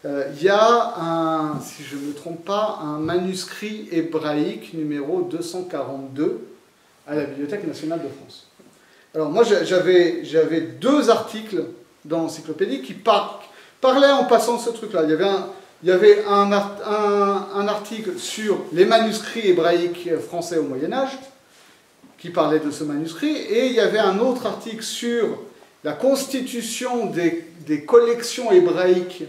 Il y a, si je ne me trompe pas, un manuscrit hébraïque numéro 242 à la Bibliothèque nationale de France. Alors moi, j'avais deux articles dans l'encyclopédie qui parlaient en passant de ce truc-là. Il y avait un article sur les manuscrits hébraïques français au Moyen-Âge, qui parlait de ce manuscrit, et il y avait un autre article sur la constitution des collections hébraïques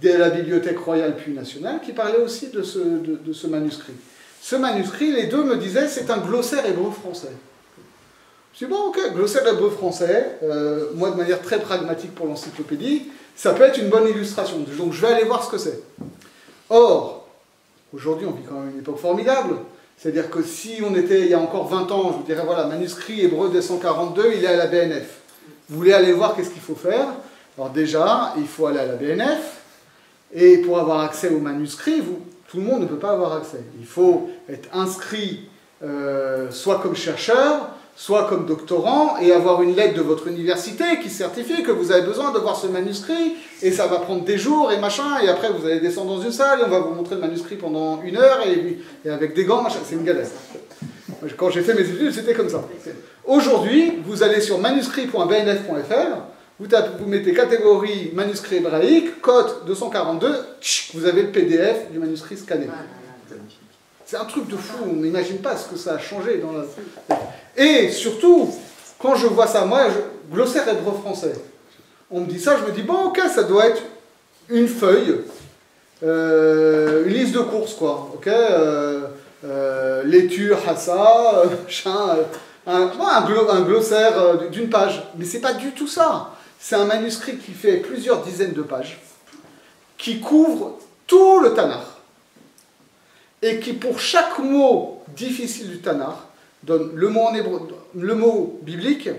de la Bibliothèque royale puis nationale, qui parlait aussi de ce manuscrit. Ce manuscrit, les deux me disaient, c'est un glossaire hébreu-français. Je dis, bon, ok, glossaire hébreu-français, moi de manière très pragmatique pour l'encyclopédie, ça peut être une bonne illustration, donc je vais aller voir ce que c'est. Or, aujourd'hui on vit quand même une époque formidable, c'est-à-dire que si on était, il y a encore 20 ans, je vous dirais, voilà, manuscrit hébreu 242, il est à la BNF. Vous voulez aller voir qu'est-ce qu'il faut faire? Alors déjà, il faut aller à la BNF, et pour avoir accès au manuscrit, tout le monde ne peut pas avoir accès. Il faut être inscrit soit comme chercheur, soit comme doctorant, et avoir une lettre de votre université qui certifie que vous avez besoin de voir ce manuscrit, et ça va prendre des jours, et machin, et après vous allez descendre dans une salle, et on va vous montrer le manuscrit pendant 1 heure, et avec des gants, machin, c'est une galère. Quand j'ai fait mes études, c'était comme ça. Aujourd'hui, vous allez sur manuscrit.bnf.fr, vous mettez catégorie manuscrit hébraïque, code 242, vous avez le PDF du manuscrit scanné. C'est un truc de fou, on n'imagine pas ce que ça a changé dans la... Et surtout, quand je vois ça, moi, glossaire hébreu-français, on me dit ça, je me dis, bon, ok, ça doit être une feuille, une liste de courses, quoi, ok, laitue, hassa, un glossaire d'une page. Mais c'est pas du tout ça. C'est un manuscrit qui fait plusieurs dizaines de pages, qui couvre tout le Tanakh, et qui, pour chaque mot difficile du Tanakh, donne le mot en hébreu, le mot biblique,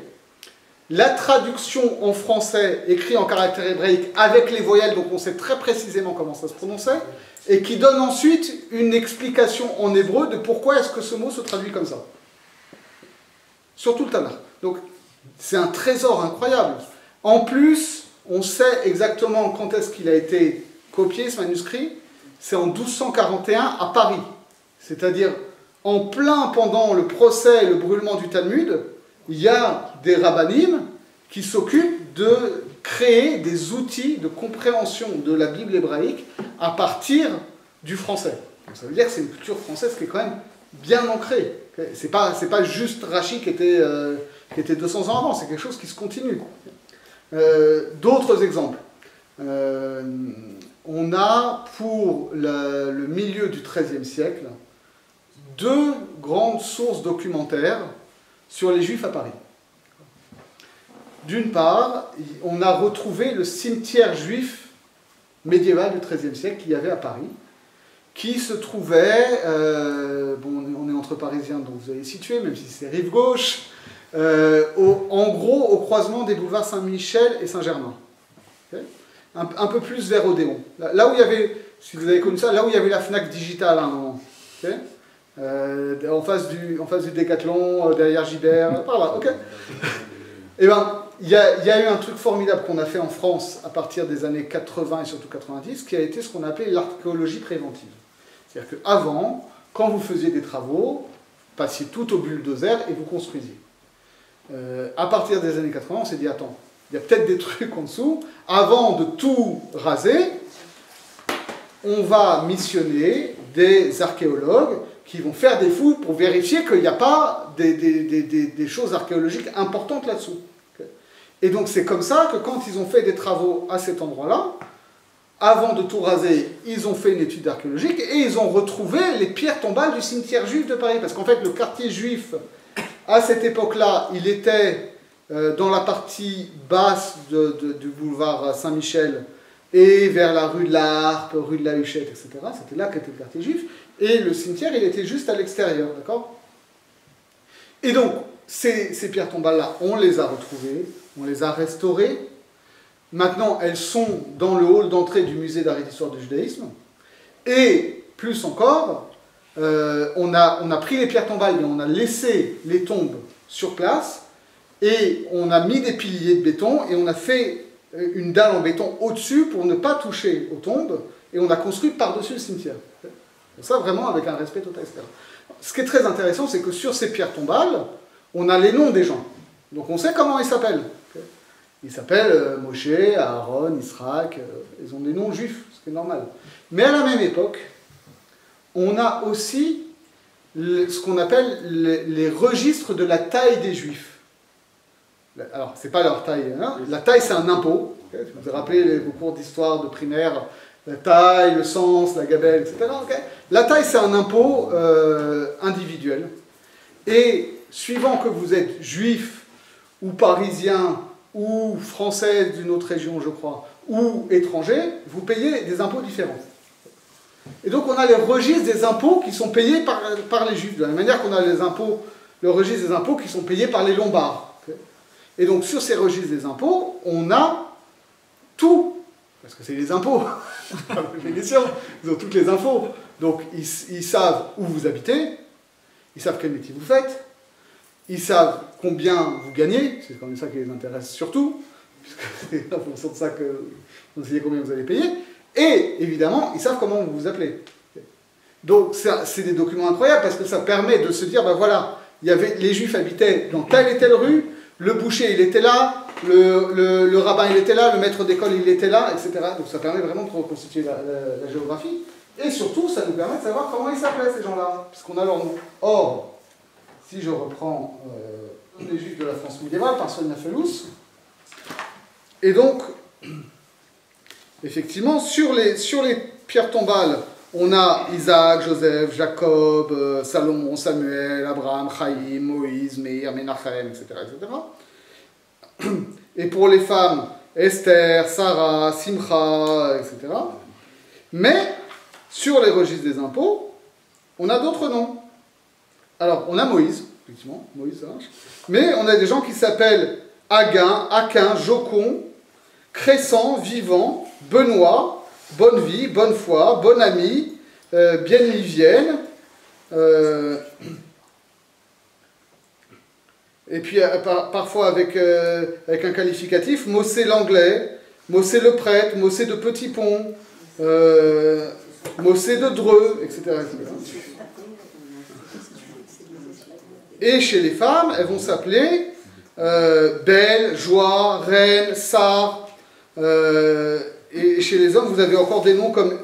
la traduction en français écrit en caractère hébraïque avec les voyelles, donc on sait très précisément comment ça se prononçait, et qui donne ensuite une explication en hébreu de pourquoi est-ce que ce mot se traduit comme ça. Sur tout le Tanakh. Donc c'est un trésor incroyable. En plus, on sait exactement quand est-ce qu'il a été copié, ce manuscrit. C'est en 1241 à Paris. C'est-à-dire en plein pendant le procès et le brûlement du Talmud, il y a des rabbinim qui s'occupent de créer des outils de compréhension de la Bible hébraïque à partir du français. Donc ça veut dire que c'est une culture française qui est quand même bien ancrée. C'est pas juste Rachi qui était 200 ans avant, c'est quelque chose qui se continue. D'autres exemples. On a pour le milieu du XIIIe siècle 2 grandes sources documentaires sur les Juifs à Paris. D'une part, on a retrouvé le cimetière juif médiéval du XIIIe siècle qu'il y avait à Paris, qui se trouvait, bon, on est entre Parisiens, donc vous allez situer, même si c'est rive gauche, en gros au croisement des boulevards Saint-Michel et Saint-Germain. Okay, un peu plus vers Odéon. Là où il y avait, si vous avez connu ça, là où il y avait la Fnac Digital à un moment. Okay, en face du Décathlon, derrière Gibert, par là, ok. Et ben, il y a eu un truc formidable qu'on a fait en France à partir des années 80 et surtout 90, qui a été ce qu'on appelait l'archéologie préventive. C'est-à-dire qu'avant, quand vous faisiez des travaux, vous passiez tout au bulldozer et vous construisiez. À partir des années 80, on s'est dit, attends, il y a peut-être des trucs en dessous. Avant de tout raser, on va missionner des archéologues qui vont faire des fouilles pour vérifier qu'il n'y a pas des choses archéologiques importantes là-dessous. Et donc c'est comme ça que quand ils ont fait des travaux à cet endroit-là, avant de tout raser, ils ont fait une étude archéologique et ils ont retrouvé les pierres tombales du cimetière juif de Paris. Parce qu'en fait, le quartier juif, à cette époque-là, il était dans la partie basse du boulevard Saint-Michel et vers la rue de la Harpe, rue de la Huchette, etc. C'était là qu'était le quartier juif. Et le cimetière, il était juste à l'extérieur, d'accord? Et donc, ces pierres tombales-là, on les a retrouvées, on les a restaurées. Maintenant, elles sont dans le hall d'entrée du musée d'art et d'histoire du judaïsme. Et, plus encore, on a pris les pierres tombales, mais on a laissé les tombes sur place, et on a mis des piliers de béton, et on a fait une dalle en béton au-dessus pour ne pas toucher aux tombes, et on a construit par-dessus le cimetière. Ça, vraiment, avec un respect total, etc. Ce qui est très intéressant, c'est que sur ces pierres tombales, on a les noms des gens. Donc on sait comment ils s'appellent. Ils s'appellent Moshe, Aaron, Israël, ils ont des noms juifs, ce qui est normal. Mais à la même époque, on a aussi ce qu'on appelle les registres de la taille des juifs. Alors, c'est pas leur taille, hein. La taille, c'est un impôt. Okay, si vous vous rappelez vos cours d'histoire de primaire, la taille, le sens, la gabelle, etc. Okay, la taille, c'est un impôt individuel. Et suivant que vous êtes juif ou parisien ou français d'une autre région, je crois, ou étranger, vous payez des impôts différents. Et donc on a les registres des impôts qui sont payés par les juifs, de la même manière qu'on a le registre des impôts qui sont payés par les Lombards. Okay. Et donc sur ces registres des impôts, on a tout, parce que c'est les impôts, ils ont toutes les infos. Donc ils savent où vous habitez, ils savent quel métier vous faites, ils savent combien vous gagnez, c'est quand même ça qui les intéresse surtout, puisque c'est en fonction de ça que vous savez combien vous allez payer, et évidemment, ils savent comment vous vous appelez. Donc c'est des documents incroyables, parce que ça permet de se dire, ben voilà, les Juifs habitaient dans telle et telle rue, le boucher il était là, le rabbin il était là, le maître d'école il était là, etc. Donc ça permet vraiment de reconstituer la géographie, et surtout ça nous permet de savoir comment ils s'appelaient ces gens-là, puisqu'on a leur nom. Or, si je reprends les Juifs de la France médiévale par Sonia Fellous. Et donc, effectivement, sur les pierres tombales, on a Isaac, Joseph, Jacob, Salomon, Samuel, Abraham, Chaim, Moïse, Meir, Menachem, etc., etc. Et pour les femmes, Esther, Sarah, Simcha, etc. Mais, sur les registres des impôts, on a d'autres noms. Alors, on a Moïse, effectivement, Moïse, ça marche. Mais on a des gens qui s'appellent Again, Aquin, Jocon, Crescent, Vivant, Benoît, Bonne Vie, Bonne Foi, Bon Ami, Bien-Livienne, et puis parfois avec un qualificatif, Mossé l'Anglais, Mossé le Prêtre, Mossé de Petit Pont, Mossé de Dreux, etc., etc. Et chez les femmes, elles vont s'appeler Belle, Joie, Reine, Sar. Et chez les hommes, vous avez encore des noms comme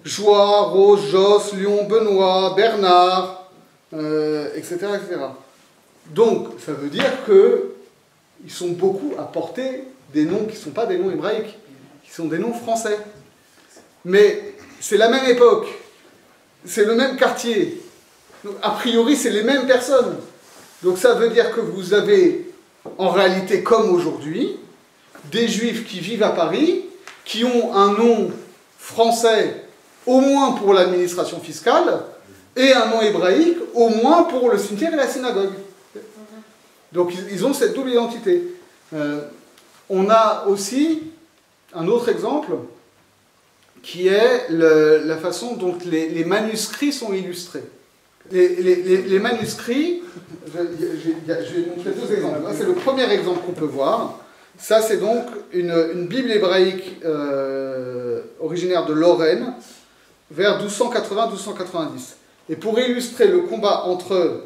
Joie, Rose, Josse, Lion, Benoît, Bernard, etc., etc. Donc, ça veut dire qu'ils sont beaucoup à porter des noms qui ne sont pas des noms hébraïques, qui sont des noms français. Mais c'est la même époque, c'est le même quartier. Donc, a priori, c'est les mêmes personnes. Donc ça veut dire que vous avez, en réalité, comme aujourd'hui, des Juifs qui vivent à Paris, qui ont un nom français, au moins pour l'administration fiscale, et un nom hébraïque, au moins pour le cimetière et la synagogue. Donc ils ont cette double identité. On a aussi un autre exemple, qui est la façon dont les manuscrits sont illustrés. Les manuscrits, je vais montrer deux exemples. Là, c'est le premier exemple qu'on peut voir. Ça, c'est donc une Bible hébraïque originaire de Lorraine, vers 1280-1290. Et pour illustrer le combat entre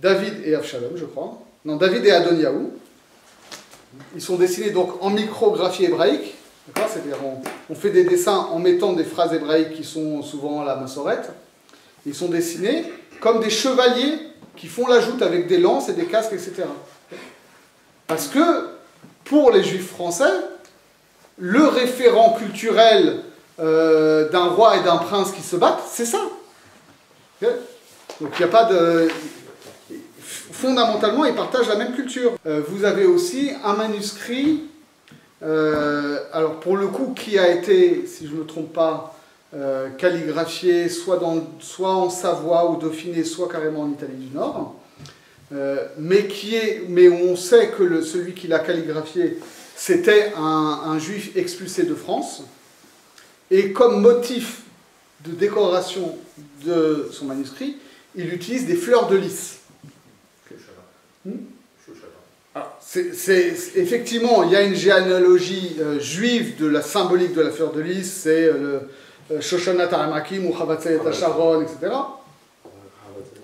David et Avshalom, je crois, non, David et Adoniaou, ils sont dessinés donc en micrographie hébraïque, c'est-à-dire on fait des dessins en mettant des phrases hébraïques qui sont souvent la massorette. Ils sont dessinés comme des chevaliers qui font la joute avec des lances et des casques, etc. Parce que, pour les Juifs français, le référent culturel d'un roi et d'un prince qui se battent, c'est ça. Donc il n'y a pas de... Fondamentalement, ils partagent la même culture. Vous avez aussi un manuscrit, alors pour le coup, qui a été, si je ne me trompe pas, calligraphié soit en Savoie ou Dauphiné, soit carrément en Italie du Nord, mais on sait que celui qui l'a calligraphié, c'était un juif expulsé de France, et comme motif de décoration de son manuscrit, il utilise des fleurs de lys. Effectivement, il y a une généalogie juive de la symbolique de la fleur de lys, c'est le Shoshana Taramakim ou Chavatzet Sharon, etc.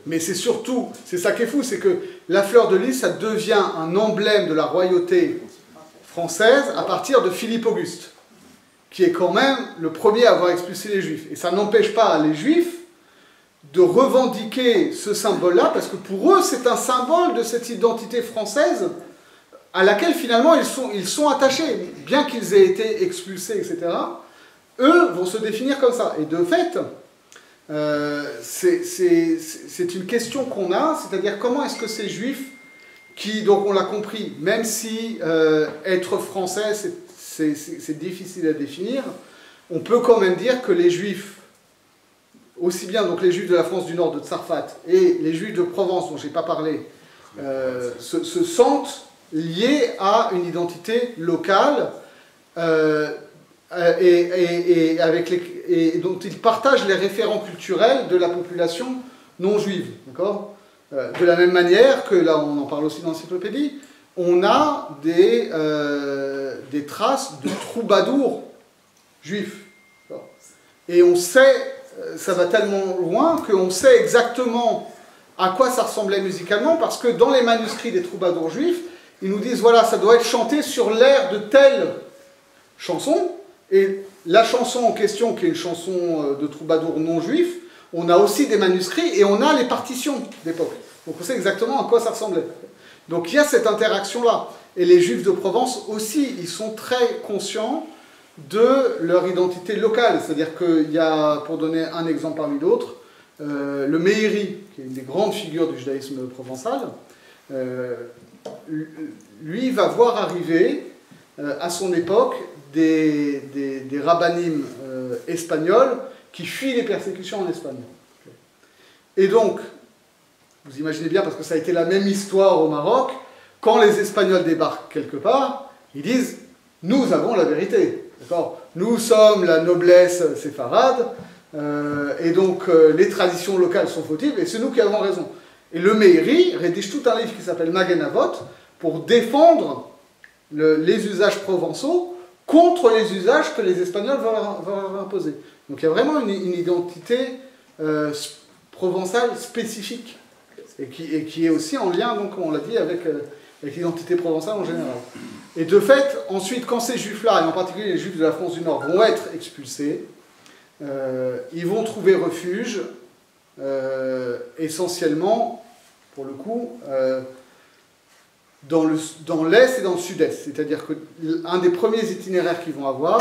Mais c'est surtout, c'est ça qui est fou, c'est que la fleur de lys, ça devient un emblème de la royauté française à partir de Philippe Auguste, qui est quand même le premier à avoir expulsé les Juifs. Et ça n'empêche pas les Juifs de revendiquer ce symbole-là, parce que pour eux, c'est un symbole de cette identité française à laquelle finalement ils sont attachés, bien qu'ils aient été expulsés, etc. Eux vont se définir comme ça. Et de fait, c'est une question qu'on a, c'est-à-dire comment est-ce que ces Juifs, qui, donc on l'a compris, même si être français, c'est difficile à définir, on peut quand même dire que les Juifs, aussi bien donc les Juifs de la France du Nord, de Tsarfat, et les Juifs de Provence, dont je n'ai pas parlé, se sentent liés à une identité locale, et dont ils partagent les référents culturels de la population non juive. D'accord ? De la même manière que, là on en parle aussi dans l'encyclopédie, on a des traces de troubadours juifs. Et on sait, ça va tellement loin qu'on sait exactement à quoi ça ressemblait musicalement, parce que dans les manuscrits des troubadours juifs, ils nous disent, voilà, ça doit être chanté sur l'air de telle chanson, et la chanson en question, qui est une chanson de troubadour non juif, on a aussi des manuscrits, et on a les partitions d'époque. Donc on sait exactement à quoi ça ressemblait. Donc il y a cette interaction-là. Et les Juifs de Provence aussi, ils sont très conscients de leur identité locale. C'est-à-dire qu'il y a, pour donner un exemple parmi d'autres, le Meiri, qui est une des grandes figures du judaïsme provençal, lui va voir arriver à son époque des rabbinim espagnols qui fuient les persécutions en Espagne. Et donc, vous imaginez bien, parce que ça a été la même histoire au Maroc, quand les Espagnols débarquent quelque part, ils disent « Nous avons la vérité, nous sommes la noblesse séfarade, et donc les traditions locales sont fautives, et c'est nous qui avons raison. » Et le Meiri rédige tout un livre qui s'appelle Magen Avot pour défendre les usages provençaux contre les usages que les Espagnols vont imposer. Donc il y a vraiment une identité provençale spécifique, et qui est aussi en lien, donc, on l'a dit, avec l'identité provençale en général. Et de fait, ensuite, quand ces Juifs-là, et en particulier les Juifs de la France du Nord, vont être expulsés, ils vont trouver refuge, essentiellement, pour le coup, dans l'Est et dans le Sud-Est. C'est-à-dire qu'un des premiers itinéraires qu'ils vont avoir,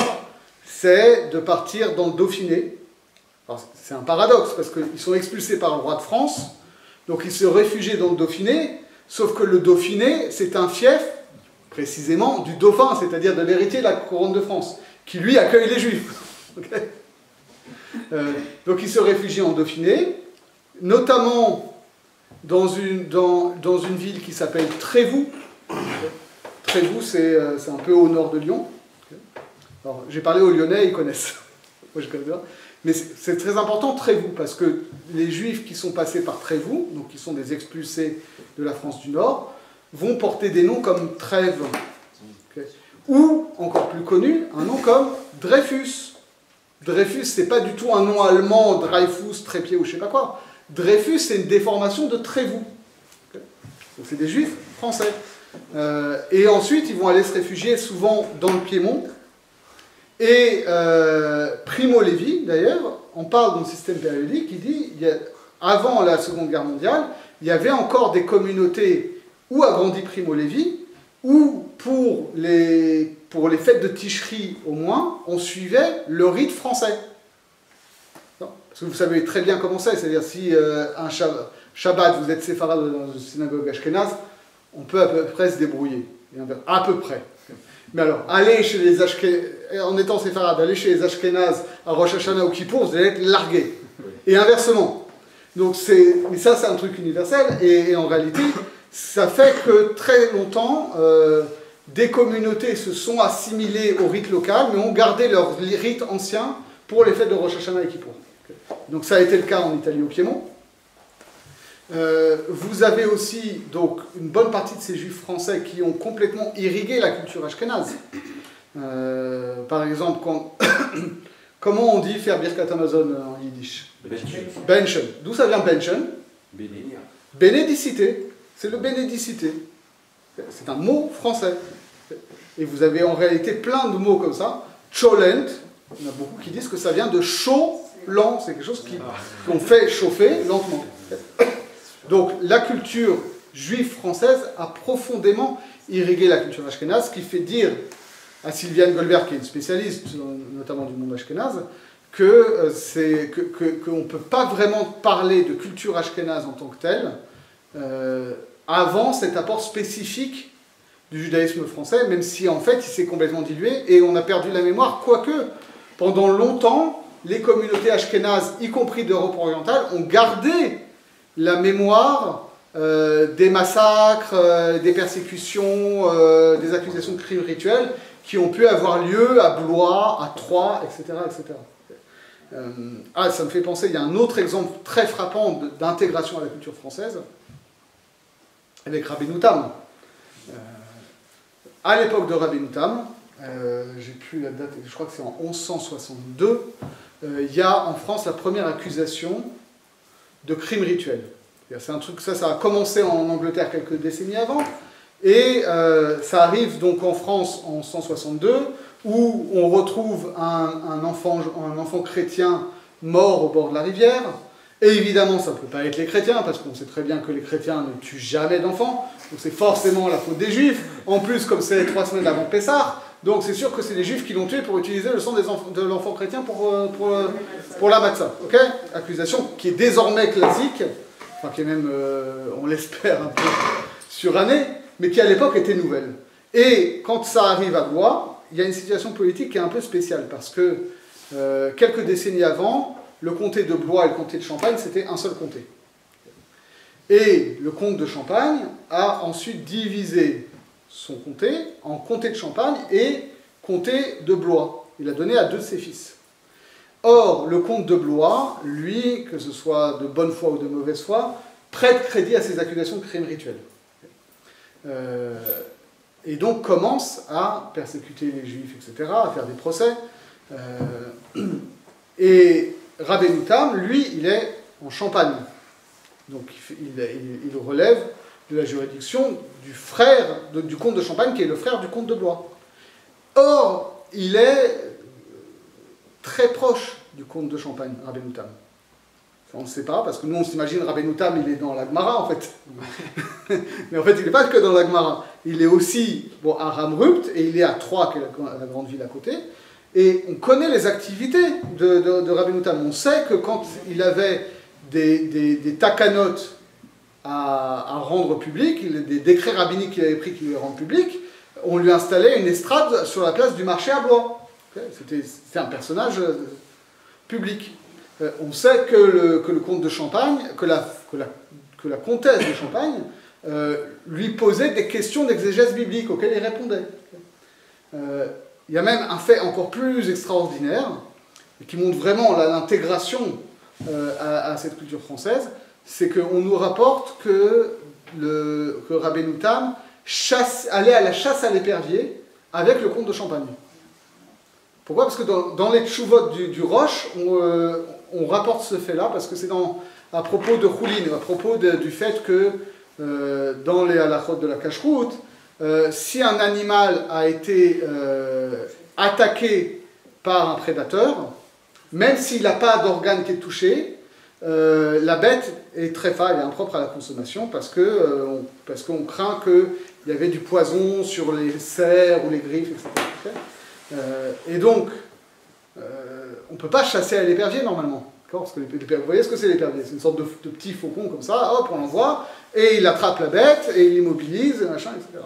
c'est de partir dans le Dauphiné. C'est un paradoxe, parce qu'ils sont expulsés par le roi de France, donc ils se réfugient dans le Dauphiné, sauf que le Dauphiné, c'est un fief, précisément, du dauphin, c'est-à-dire de l'héritier de la couronne de France, qui lui accueille les Juifs. Okay, donc ils se réfugient en Dauphiné, notamment dans une ville qui s'appelle Trévoux. Trévoux, c'est un peu au nord de Lyon. Alors, j'ai parlé aux Lyonnais, ils connaissent. Moi, je connais pas. Mais c'est très important, Trévoux, parce que les Juifs qui sont passés par Trévoux, donc qui sont des expulsés de la France du Nord, vont porter des noms comme Trèves, okay, ou, encore plus connu, un nom comme Dreyfus. Dreyfus, c'est pas du tout un nom allemand, Dreyfus, Trépied ou je sais pas quoi. Dreyfus, c'est une déformation de Trévoux. Okay, donc c'est des Juifs français. Et ensuite, ils vont aller se réfugier souvent dans le Piémont. Et Primo Levi, d'ailleurs, on parle dans le système périodique, il dit, avant la Seconde Guerre mondiale, il y avait encore des communautés où a grandi Primo Levi, où pour les fêtes de Ticherie au moins, on suivait le rite français. Parce que vous savez très bien comment c'est, c'est-à-dire si un Shabbat, vous êtes séfarade dans une synagogue ashkénaze, on peut à peu près se débrouiller. À peu près. Mais alors, aller chez les en étant séfarade, aller chez les ashkénazes à Rosh Hashanah ou Kippour, vous allez être largué. Et inversement. Donc mais ça, c'est un truc universel, et en réalité, ça fait que très longtemps, des communautés se sont assimilées au rite local, mais ont gardé leur rite ancien pour les fêtes de Rosh Hashanah et Kippour. Donc ça a été le cas en Italie au Piémont. Vous avez aussi donc une bonne partie de ces Juifs français qui ont complètement irrigué la culture ashkénaze. Par exemple, comment on dit faire Birkat Hamazon en yiddish? Benchen. D'où ça vient Benchen? Bénédicité. C'est le bénédicité. C'est un mot français. Et vous avez en réalité plein de mots comme ça. Cholent, il y en a beaucoup qui disent que ça vient de chaud lent. C'est quelque chose qu'on fait chauffer lentement. Donc la culture juive française a profondément irrigué la culture ashkénaze, ce qui fait dire à Sylviane Goldberg, qui est une spécialiste notamment du monde ashkénaze, qu'on ne peut pas vraiment parler de culture ashkénaze en tant que telle avant cet apport spécifique du judaïsme français, même si en fait il s'est complètement dilué et on a perdu la mémoire, quoique pendant longtemps les communautés ashkénazes, y compris d'Europe orientale, ont gardé la mémoire des massacres, des persécutions, des accusations de crimes rituels qui ont pu avoir lieu à Blois, à Troyes, etc. etc. Ça me fait penser, il y a un autre exemple très frappant d'intégration à la culture française, avec Rabbeinu Tam. À l'époque de Rabbeinu Tam, j'ai plus la date, je crois que c'est en 1162, il y a en France la première accusation de crime rituel. C'est un truc, ça a commencé en Angleterre quelques décennies avant, et ça arrive donc en France en 162, où on retrouve un enfant chrétien mort au bord de la rivière, Et évidemment, ça ne peut pas être les chrétiens, parce qu'on sait très bien que les chrétiens ne tuent jamais d'enfants, donc c'est forcément la faute des juifs. En plus, comme c'est 3 semaines avant Pessah, donc c'est sûr que c'est les juifs qui l'ont tué pour utiliser le sang de l'enfant chrétien pour la matzah. Okay, accusation qui est désormais classique, enfin qui est même, on l'espère, un peu surannée, mais qui à l'époque était nouvelle. Et quand ça arrive à Blois, il y a une situation politique qui est un peu spéciale, parce que quelques décennies avant, le comté de Blois et le comté de Champagne, c'était un seul comté. Et le comte de Champagne a ensuite divisé son comté en comté de Champagne et comté de Blois. Il a donné à 2 de ses fils. Or, le comte de Blois, lui, que ce soit de bonne foi ou de mauvaise foi, prête crédit à ces accusations de crimes rituels. Et donc commence à persécuter les juifs, etc., à faire des procès. Et Rabbeinu Tam, lui, il est en Champagne. Donc il relève de la juridiction du frère du comte de Champagne, qui est le frère du comte de Blois. Or, il est très proche du comte de Champagne, Rabbeinu Tam. On ne sait pas, parce que nous on s'imagine Rabbeinu Tam, il est dans la Gemara en fait. Mais en fait, il n'est pas que dans la Gemara. Il est aussi à Ramrupt, et il est à Troyes, qui est la grande ville à côté. Et on connaît les activités de Rabbeinu Tam. On sait que quand il avait des takanot à rendre public, des décrets rabbiniques qu'il avait pris qu'il les rendre publics, on lui installait une estrade sur la place du marché à Blois. C'était un personnage public. On sait que le comte de Champagne, que la comtesse de Champagne, lui posait des questions d'exégèse biblique auxquelles il répondait. Il y a même un fait encore plus extraordinaire, qui montre vraiment l'intégration à cette culture française, c'est qu'on nous rapporte que Rabbeinu Tam allait à la chasse à l'épervier avec le comte de Champagne. Pourquoi? Parce que dans les tchouvot du Roche, on rapporte ce fait-là, parce que c'est à propos de Choulin, à propos du fait que dans les halachot de la cacheroute, si un animal a été attaqué par un prédateur, même s'il n'a pas d'organe qui est touché, la bête est tréfa, elle est impropre à la consommation, parce qu'on craint qu'il y avait du poison sur les cerfs ou les griffes, etc. Et donc, on ne peut pas chasser à l'épervier normalement. Parce que vous voyez ce que c'est l'épervier? C'est une sorte de petit faucon comme ça, hop, on l'envoie, et il attrape la bête, et il l'immobilise, machin, etc.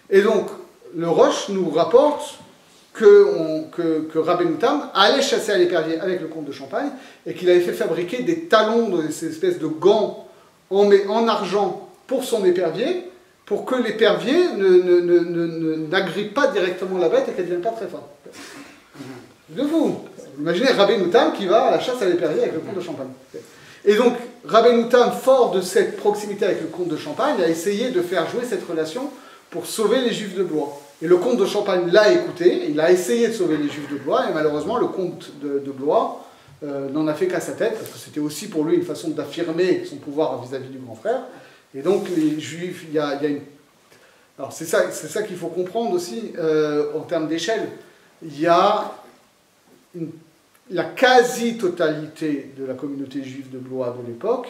Et donc, le Roche nous rapporte que Rabbeinu Tam allait chasser à l'épervier avec le comte de Champagne, et qu'il avait fait fabriquer des talons, ces espèces de gants en argent pour son épervier, pour que l'épervier n'agrippe pas directement la bête et qu'elle ne devienne pas très forte. De vous, imaginez Rabbeinu Tam qui va à la chasse à l'épervier avec le comte de Champagne. Et donc, Rabbeinu Tam, fort de cette proximité avec le comte de Champagne, a essayé de faire jouer cette relation pour sauver les Juifs de Blois. Et le comte de Champagne l'a écouté, il a essayé de sauver les Juifs de Blois, et malheureusement, le comte de Blois n'en a fait qu'à sa tête, parce que c'était aussi pour lui une façon d'affirmer son pouvoir vis-à-vis du grand frère. Et donc, les Juifs, il y a une... Alors, c'est ça qu'il faut comprendre aussi, en termes d'échelle. Il y a la quasi-totalité de la communauté juive de Blois de l'époque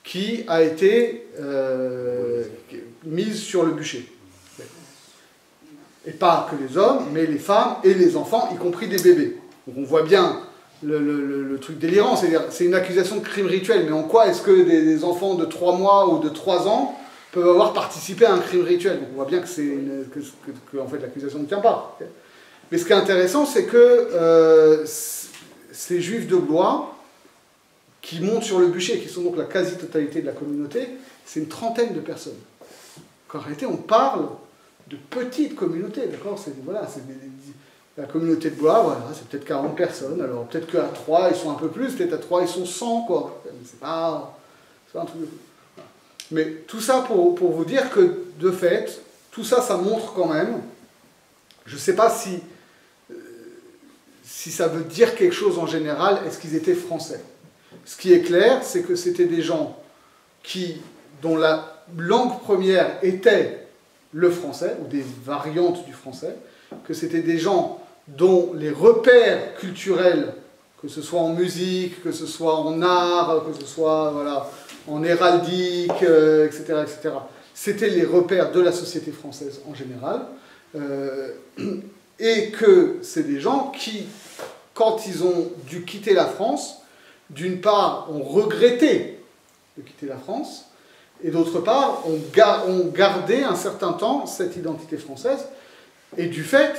qui a été mise sur le bûcher. Et pas que les hommes, mais les femmes et les enfants, y compris des bébés. Donc on voit bien le truc délirant, c'est une accusation de crime rituel, mais en quoi est-ce que des enfants de 3 mois ou de 3 ans peuvent avoir participé à un crime rituel? Donc on voit bien que en fait, l'accusation ne tient pas. Mais ce qui est intéressant, c'est que ces juifs de Blois, qui montent sur le bûcher, qui sont donc la quasi-totalité de la communauté, c'est une trentaine de personnes. En réalité, on parle de petites communautés, d'accord? La communauté de Blois, voilà, c'est peut-être 40 personnes, alors peut-être qu'à 3, ils sont un peu plus, peut-être à 3, ils sont 100, quoi. C'est pas un truc de... Voilà. Mais tout ça pour vous dire que, de fait, tout ça, ça montre quand même, je ne sais pas si ça veut dire quelque chose en général, est-ce qu'ils étaient français? Ce qui est clair, c'est que c'était des gens dont la langue première était le français, ou des variantes du français, que c'était des gens dont les repères culturels, que ce soit en musique, que ce soit en art, que ce soit voilà, en héraldique, etc., etc. C'était les repères de la société française en général, et que c'est des gens qui, quand ils ont dû quitter la France, d'une part, ont regretté de quitter la France, et d'autre part, ont gardé un certain temps cette identité française, et du fait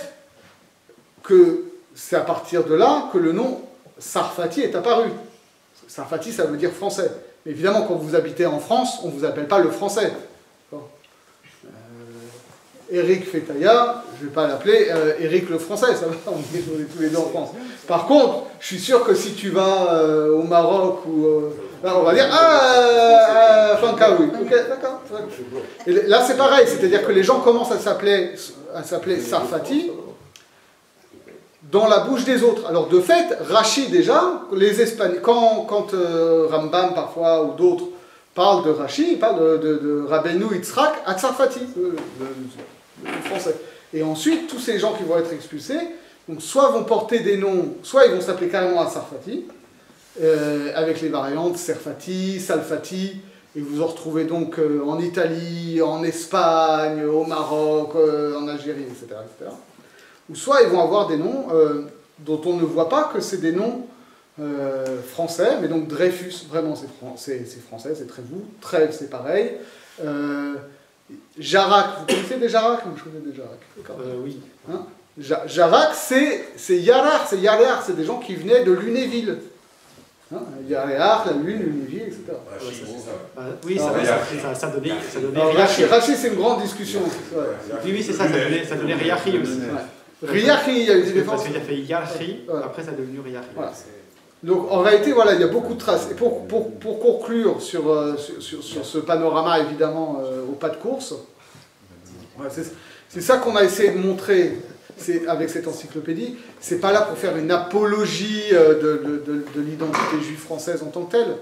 que c'est à partir de là que le nom Sarfati est apparu. Sarfati, ça veut dire français. Mais évidemment, quand vous habitez en France, on ne vous appelle pas le français. Éric Fétailla, je ne vais pas l'appeler Éric le français, ça va, on est tous les deux en France. Par contre, je suis sûr que si tu vas au Maroc, ou là on va dire Flankaoui. Ok, d'accord. Et là c'est pareil, c'est-à-dire que les gens commencent à s'appeler Sarfati dans la bouche des autres. Alors de fait, Rachi déjà, les Espagnols, quand Rambam parfois ou d'autres parlent de Rachi, ils parlent de Rabbeinu Yitzhak Atzarfati, le français. Et ensuite, tous ces gens qui vont être expulsés, donc soit vont porter des noms, soit ils vont s'appeler carrément Atzarfati, avec les variantes Serfati, Salfati, et vous en retrouvez donc en Italie, en Espagne, au Maroc, en Algérie, etc., etc. Ou soit ils vont avoir des noms dont on ne voit pas que c'est des noms français, mais donc Dreyfus, vraiment c'est français, c'est Trévoux, Trèves c'est pareil. Jarac, vous connaissez des Jarac? Je connais des Jarac. Oui. Hein, Jarac, c'est Yarar, c'est des gens qui venaient de Lunéville. Hein, Yarar, la Lune, Lunéville, etc. Oui, ça donnait Rachi, c'est une grande discussion. Oui, c'est ça, ça donnait Riachi aussi. Riachi, il y a eu des défenses. Parce qu'il a fait Yachi, après ça est devenu Riachi. Voilà. Donc en réalité, voilà, il y a beaucoup de traces. Et pour conclure sur ce panorama, évidemment, au pas de course, voilà, c'est ça qu'on a essayé de montrer avec cette encyclopédie. C'est pas là pour faire une apologie de l'identité juive française en tant que telle,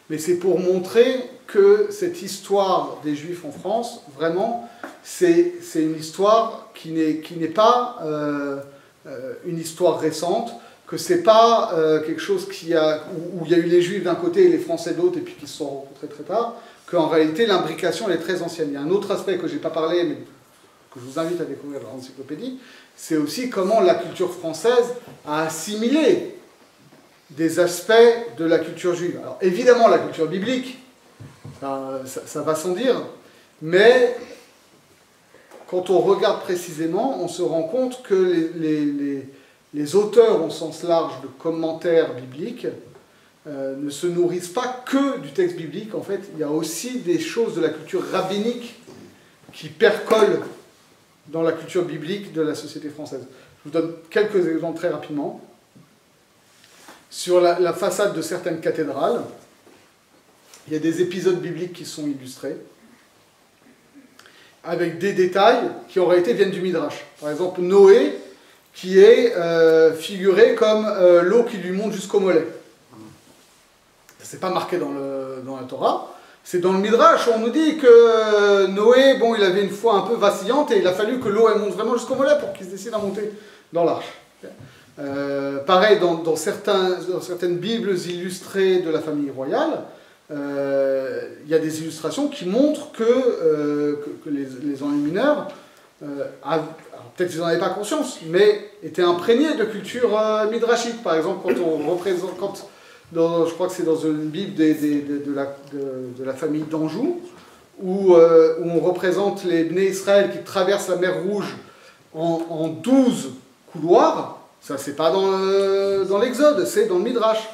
mais c'est pour montrer que cette histoire des Juifs en France, vraiment, c'est une histoire qui n'est pas une histoire récente, que c'est pas quelque chose où il y a eu les Juifs d'un côté et les Français d'autre, et puis qui se sont rencontrés très tard, qu'en réalité l'imbrication elle est très ancienne. Il y a un autre aspect que je n'ai pas parlé, mais que je vous invite à découvrir dans l'encyclopédie, c'est aussi comment la culture française a assimilé des aspects de la culture juive. Alors évidemment la culture biblique, ça va sans dire, mais quand on regarde précisément, on se rend compte que les auteurs au sens large de commentaires bibliques ne se nourrissent pas que du texte biblique. En fait, il y a aussi des choses de la culture rabbinique qui percolent dans la culture biblique de la société française. Je vous donne quelques exemples très rapidement. Sur la façade de certaines cathédrales, il y a des épisodes bibliques qui sont illustrés, avec des détails qui en réalité viennent du Midrash. Par exemple, Noé, qui est figuré comme l'eau qui lui monte jusqu'au mollet. C'est pas marqué dans la Torah, c'est dans le Midrash où on nous dit que Noé, bon, il avait une foi un peu vacillante et il a fallu que l'eau elle monte vraiment jusqu'au mollet pour qu'il se décide à monter dans l'arche. Pareil, dans certaines Bibles illustrées de la famille royale, il y a des illustrations qui montrent que les enlumineurs, peut-être qu'ils n'en avaient pas conscience, mais étaient imprégnés de culture midrashique. Par exemple, quand on représente, je crois que c'est dans une Bible de la famille d'Anjou, où on représente les Bnei Israël qui traversent la mer Rouge en 12 couloirs. Ça, c'est pas dans l'Exode, c'est dans le Midrash.